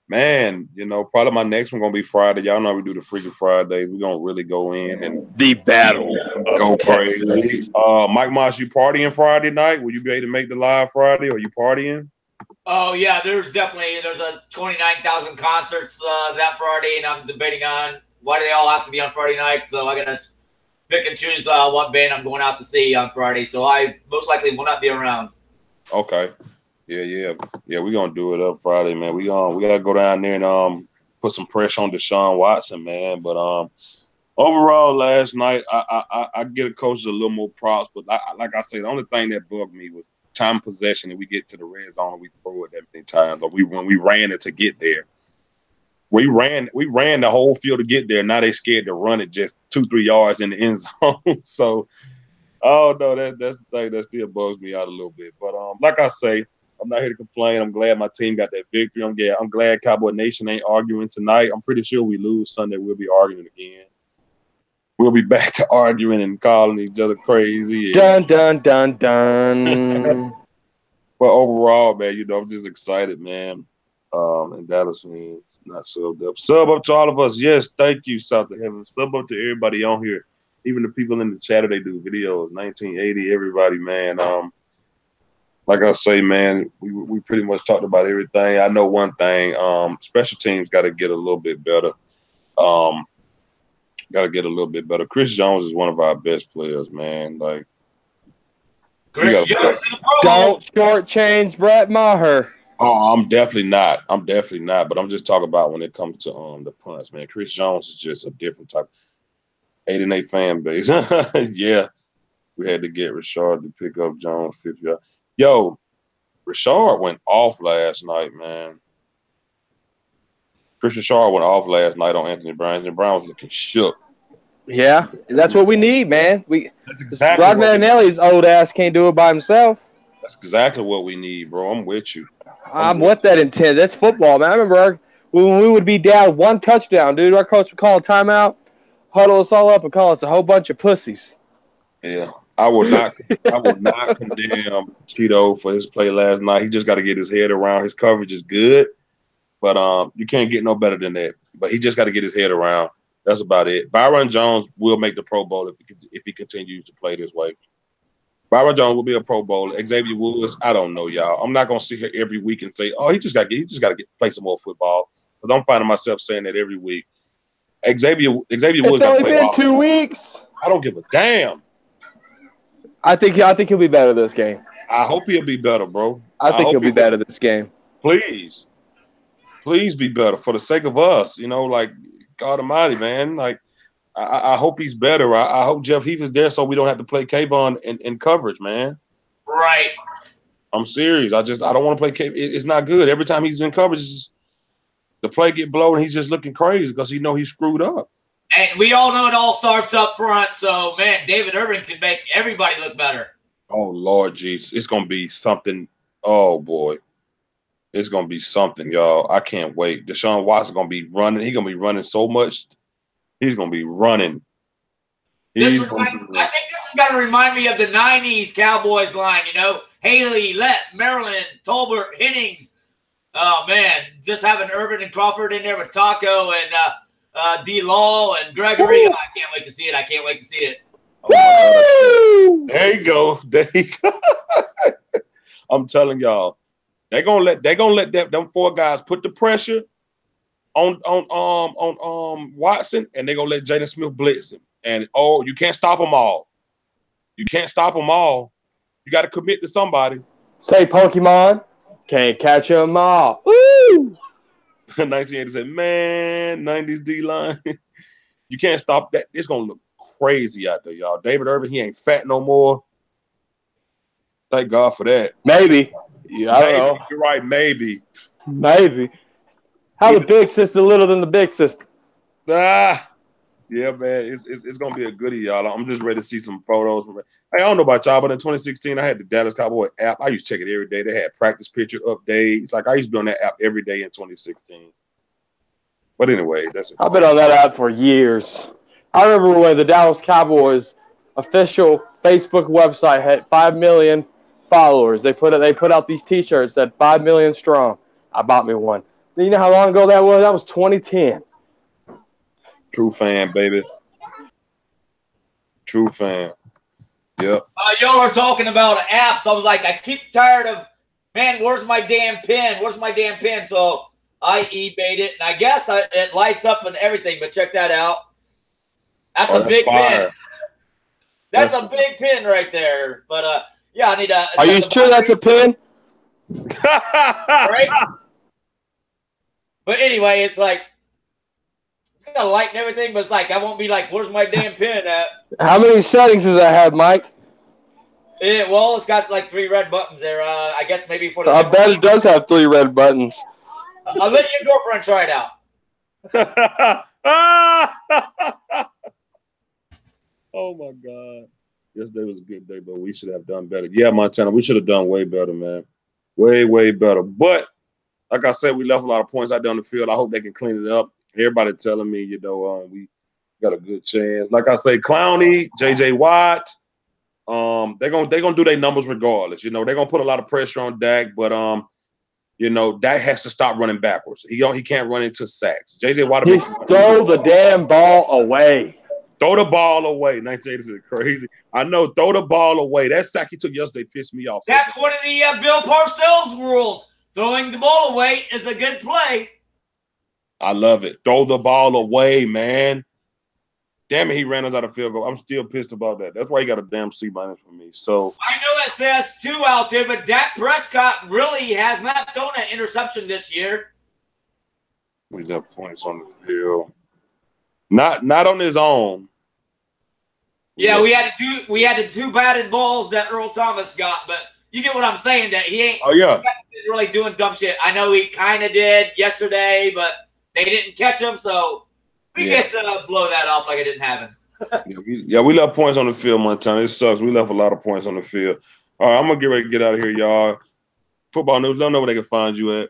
Speaker 1: man, you know, probably my next one gonna be Friday. Y'all know we do the Freaky Fridays. We're gonna really go in and
Speaker 4: The battle.
Speaker 1: go crazy. Mike Moss, you partying Friday night? Will you be able to make the live Friday? Or you partying?
Speaker 2: Oh yeah, there's a 29,000 concerts that Friday, and I'm debating on why do they all have to be on Friday night. So I gotta pick and choose what band I'm going out to see on Friday. So I most likely will not be around.
Speaker 1: Okay. Yeah. We're gonna do it up Friday, man. We gotta go down there and put some pressure on Deshaun Watson, man. But overall, last night I get a coach a little more props, but like I said, the only thing that bugged me was time possession, and we get to the red zone and we throw it that many times, or when we ran it to get there. We ran the whole field to get there. Now they scared to run it just 2-3 yards in the end zone. So, oh no, that's the thing that still bugs me out a little bit. But like I say, I'm not here to complain. I'm glad my team got that victory. I'm glad Cowboy Nation ain't arguing tonight. I'm pretty sure we lose Sunday, we'll be arguing again. We'll be back to arguing and calling each other crazy.
Speaker 4: Dun dun dun dun.
Speaker 1: But overall, man, you know, I'm just excited, man. And Dallas means not subbed up. Sub up to all of us. Yes, thank you, South of Heaven. Sub up to everybody on here. Even the people in the chat, they do videos. 1980, everybody, man. Like I say, man, we pretty much talked about everything. I know one thing. Special teams got to get a little bit better. Chris Jones is one of our best players, man. Like,
Speaker 2: Chris Jones in the Pro Bowl.
Speaker 4: Don't shortchange Brett Maher.
Speaker 1: Oh, I'm definitely not. But I'm just talking about when it comes to the punts, man. Chris Jones is just a different type. 8-8 fan base. Yeah, we had to get Rashard to pick up Jones 50. Yo, Rashard went off last night, man. Chris Rashard went off last night on Anthony Brown. Anthony Brown was looking shook.
Speaker 4: Yeah, that's what we need, man.
Speaker 1: That's exactly
Speaker 4: Rod Marinelli's old ass can't do it by himself.
Speaker 1: That's exactly what we need, bro. I'm with you.
Speaker 4: I'm with that intent. That's football, man. I remember when we would be down 1 touchdown, dude. Our coach would call a timeout, huddle us all up, and call us a whole bunch of pussies.
Speaker 1: Yeah, I will not condemn Cheeto for his play last night. He just got to get his head around. His coverage is good, but you can't get no better than that. But he just got to get his head around. That's about it. Byron Jones will make the Pro Bowl if he continues to play this way. Byron Jones will be a Pro Bowler. Xavier Woods, I don't know, y'all. I'm not gonna sit here every week and say, "Oh, he just got to play some more football," because I'm finding myself saying that every week. Xavier Woods.
Speaker 4: It's only been 2 weeks.
Speaker 1: I don't give a damn.
Speaker 4: I think he'll be better this game.
Speaker 1: I hope he'll be better, bro.
Speaker 4: I think he'll be better this game.
Speaker 1: Please be better for the sake of us. You know, like God Almighty, man. Like I hope he's better. I hope Jeff Heath is there so we don't have to play Kayvon in coverage, man.
Speaker 2: Right.
Speaker 1: I'm serious. I don't want to play. It's not good. Every time he's in coverage, the play get blown, and he's just looking crazy because he know he's screwed up.
Speaker 2: And we all know it all starts up front. So, man, David Irving can make everybody look better.
Speaker 1: Oh, Lord Jesus. It's going to be something. Oh, boy. It's going to be something, y'all. I can't wait. Deshaun Watson's going to be running. He's going to be running so much. He's going to be running.
Speaker 2: I think this is going to remind me of the 90s Cowboys line, you know. Haley, Lett, Maryland, Tolbert, Hennings. Oh, man. Just having Irvin and Crawford in there with Taco and D-Law and Gregory. Oh, I can't wait to see it. I can't wait to see it.
Speaker 1: Oh, there you go. There you go. I'm telling y'all. They're gonna let them 4 guys put the pressure on Watson, and they're gonna let Jaden Smith blitz him. And you can't stop them all. You can't stop them all. You got to commit to somebody.
Speaker 4: Say Pokemon, can't catch them all. Woo!
Speaker 1: 1987, man, 90s D line. You can't stop that. It's gonna look crazy out there, y'all. David Irving, he ain't fat no more. Thank God for that.
Speaker 4: Maybe. Yeah, I don't know.
Speaker 1: You're right, maybe.
Speaker 4: How the big sister little than the big sister?
Speaker 1: Yeah, man. It's gonna be a goodie, y'all. I'm just ready to see some photos. Hey, I don't know about y'all, but in 2016, I had the Dallas Cowboy app. I used to check it every day. They had practice picture updates. Like I used to be on that app every day in 2016. But anyway,
Speaker 4: I've been on that app for years. I remember when the Dallas Cowboys official Facebook website had 5 million followers. They put out these T-shirts that 5 million strong. I bought me one. You know how long ago that was? That was 2010.
Speaker 1: True fan, baby. True fan. Yep.
Speaker 2: Y'all are talking about apps. I was like, I keep tired of, man, where's my damn pen? Where's my damn pen? So I eBayed it, and I guess it lights up and everything, but check that out. That's a big pin. That's a big pin right there. But, yeah, I need a.
Speaker 4: Are you sure that's a pin?
Speaker 2: Right? But anyway, it's like, it's got a light and everything, but it's like, I won't be like, where's my damn pin at?
Speaker 4: How many settings does that have, Mike?
Speaker 2: Well, it's got like 3 red buttons there. I guess maybe for the.
Speaker 4: I bet it does have 3 red buttons.
Speaker 2: I'll let your girlfriend try it out.
Speaker 1: Oh my God. Yesterday was a good day, but we should have done better. Yeah, Montana, we should have done way better, man. Way, way better. But like I said, we left a lot of points out there on the field. I hope they can clean it up. Everybody telling me, you know, we got a good chance. Like I say, Clowney, JJ Watt, they're gonna do their numbers regardless. You know, they're gonna put a lot of pressure on Dak, but you know, Dak has to stop running backwards. He can't run into sacks. JJ Watt,
Speaker 4: he throw the damn ball away.
Speaker 1: Throw the ball away. 1980s is crazy. I know. Throw the ball away. That sack he took yesterday pissed me off.
Speaker 2: That's one of the Bill Parcells rules. Throwing the ball away is a good play.
Speaker 1: I love it. Throw the ball away, man. Damn it, he ran us out of field goal. I'm still pissed about that. That's why he got a damn C- for me. So
Speaker 2: I know it says 2 out there, but Dak Prescott really has not thrown an interception this year.
Speaker 1: We got points on the field. Not on his own.
Speaker 2: Yeah, we had the 2 batted balls that Earl Thomas got, but you get what I'm saying, that he ain't really doing dumb shit. I know he kind of did yesterday, but they didn't catch him, so we get to blow that off like it didn't happen.
Speaker 1: We left points on the field, Montana. It sucks. We left a lot of points on the field. All right, I'm going to get ready to get out of here, y'all. Football News, let them know where they can find you at.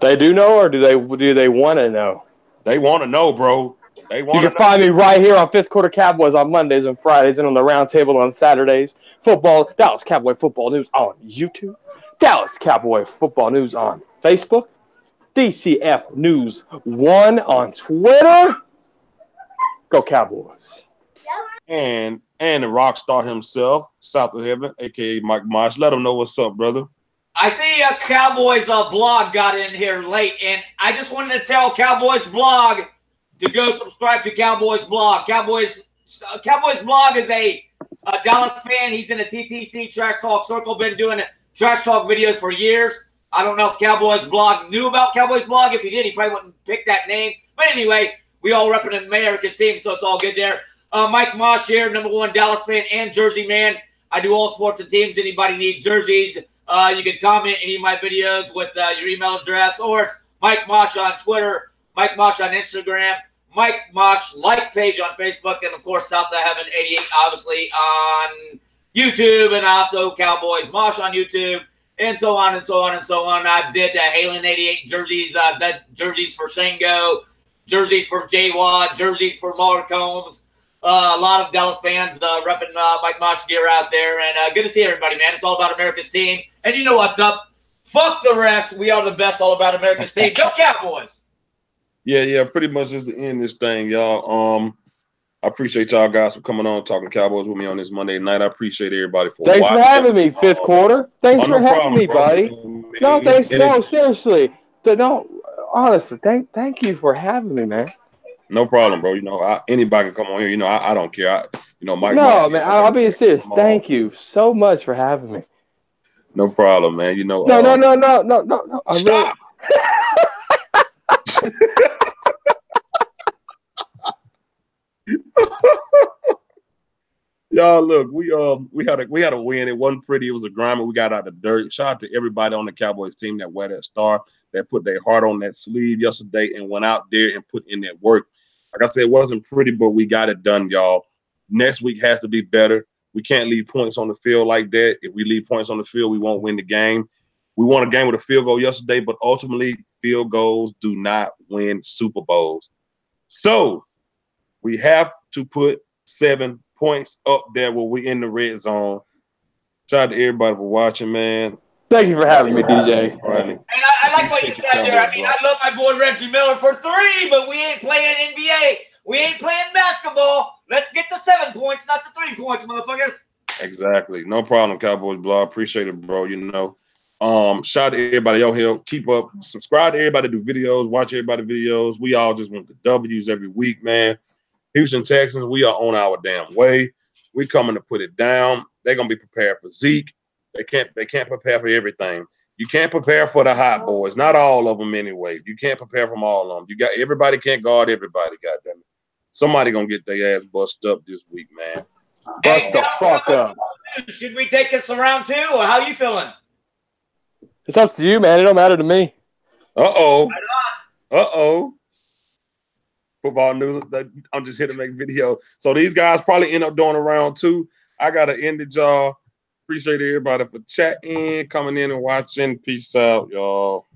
Speaker 4: They do know, or do they want to know?
Speaker 1: They want to know, bro. You
Speaker 4: can find me right here on Fifth Quarter Cowboys on Mondays and Fridays, and on the Round Table on Saturdays. Dallas Cowboy Football News on YouTube. Dallas Cowboy Football News on Facebook. DCF News 1 on Twitter. Go Cowboys.
Speaker 1: And the rock star himself, South of Heaven, a.k.a. Mike Marsh. Let him know what's up, brother.
Speaker 2: I see a Cowboys blog got in here late, and I just wanted to tell Cowboys blog to go subscribe to Cowboys blog. Cowboys blog is a Dallas fan. He's in a TTC Trash Talk circle. Been doing Trash Talk videos for years. I don't know if Cowboys blog knew about Cowboys blog. If he did, he probably wouldn't pick that name. But anyway, we all represent America's team, so it's all good there. Mike Mosh here, #1 Dallas fan and Jersey man. I do all sports and teams. Anybody needs jerseys, you can comment any of my videos with your email address, or it's Mike Mosh on Twitter, Mike Mosh on Instagram, Mike Mosh like page on Facebook, and of course South of Heaven 88 obviously on YouTube, and also Cowboys Mosh on YouTube, and so on and so on and so on. I did the Halen 88 jerseys, jerseys for Shango, jerseys for J Wad, jerseys for Mark Combs. A lot of Dallas fans repping Mike Mosh gear out there, and good to see everybody, man. It's all about America's team, and you know what's up. Fuck the rest. We are the best all about America's team. Go Cowboys!
Speaker 1: Yeah, pretty much just to end this thing, y'all. I appreciate y'all guys for coming on, talking Cowboys with me on this Monday night. I appreciate everybody for
Speaker 4: Thanks
Speaker 1: watching.
Speaker 4: for having me, fifth quarter. Thanks for having me, buddy. No, thanks. No, seriously. No, honestly, thank you for having me, man.
Speaker 1: No problem, bro. You know, anybody can come on here. You know, I don't care. Mike.
Speaker 4: No, man, I'll be serious. Thank you so much for having me.
Speaker 1: No problem, man. You know.
Speaker 4: No.
Speaker 1: Stop. Y'all, look, we had a win. It wasn't pretty. It was a grind, but we got out the dirt. Shout out to everybody on the Cowboys team that wear that star, that put their heart on that sleeve yesterday and went out there and put in that work. Like I said, it wasn't pretty, but we got it done, y'all. Next week has to be better. We can't leave points on the field like that. If we leave points on the field, we won't win the game. We won a game with a field goal yesterday, but ultimately, field goals do not win Super Bowls. So we have to put 7 points up there where we're in the red zone. Shout out to everybody for watching, man.
Speaker 4: Thank you for having me, DJ.
Speaker 1: All right.
Speaker 2: And I like what you said there. I mean, I love my boy Reggie Miller for 3, but we ain't playing NBA. We ain't playing basketball. Let's get the 7 points, not the 3 points, motherfuckers.
Speaker 1: Exactly. No problem, Cowboys blog. Appreciate it, bro. You know. Shout out to everybody out here. Keep up. Subscribe to everybody, do videos, watch everybody videos. We all just want the W's every week, man. Houston Texans, we are on our damn way. We coming to put it down. They're gonna be prepared for Zeke. They can't prepare for everything. You can't prepare for the hot boys. Not all of them anyway. You can't prepare from all of them. Everybody can't guard everybody, goddamn it. Somebody gonna get their ass busted up this week, man.
Speaker 4: Bust the fuck up.
Speaker 2: Should we take this around 2, or how you feeling?
Speaker 4: It's up to you, man. It don't matter to me.
Speaker 1: Uh-oh. Football news. I'm just here to make video. So these guys probably end up doing a round 2. I gotta end it, y'all. Appreciate everybody for chatting, coming in and watching. Peace out, y'all.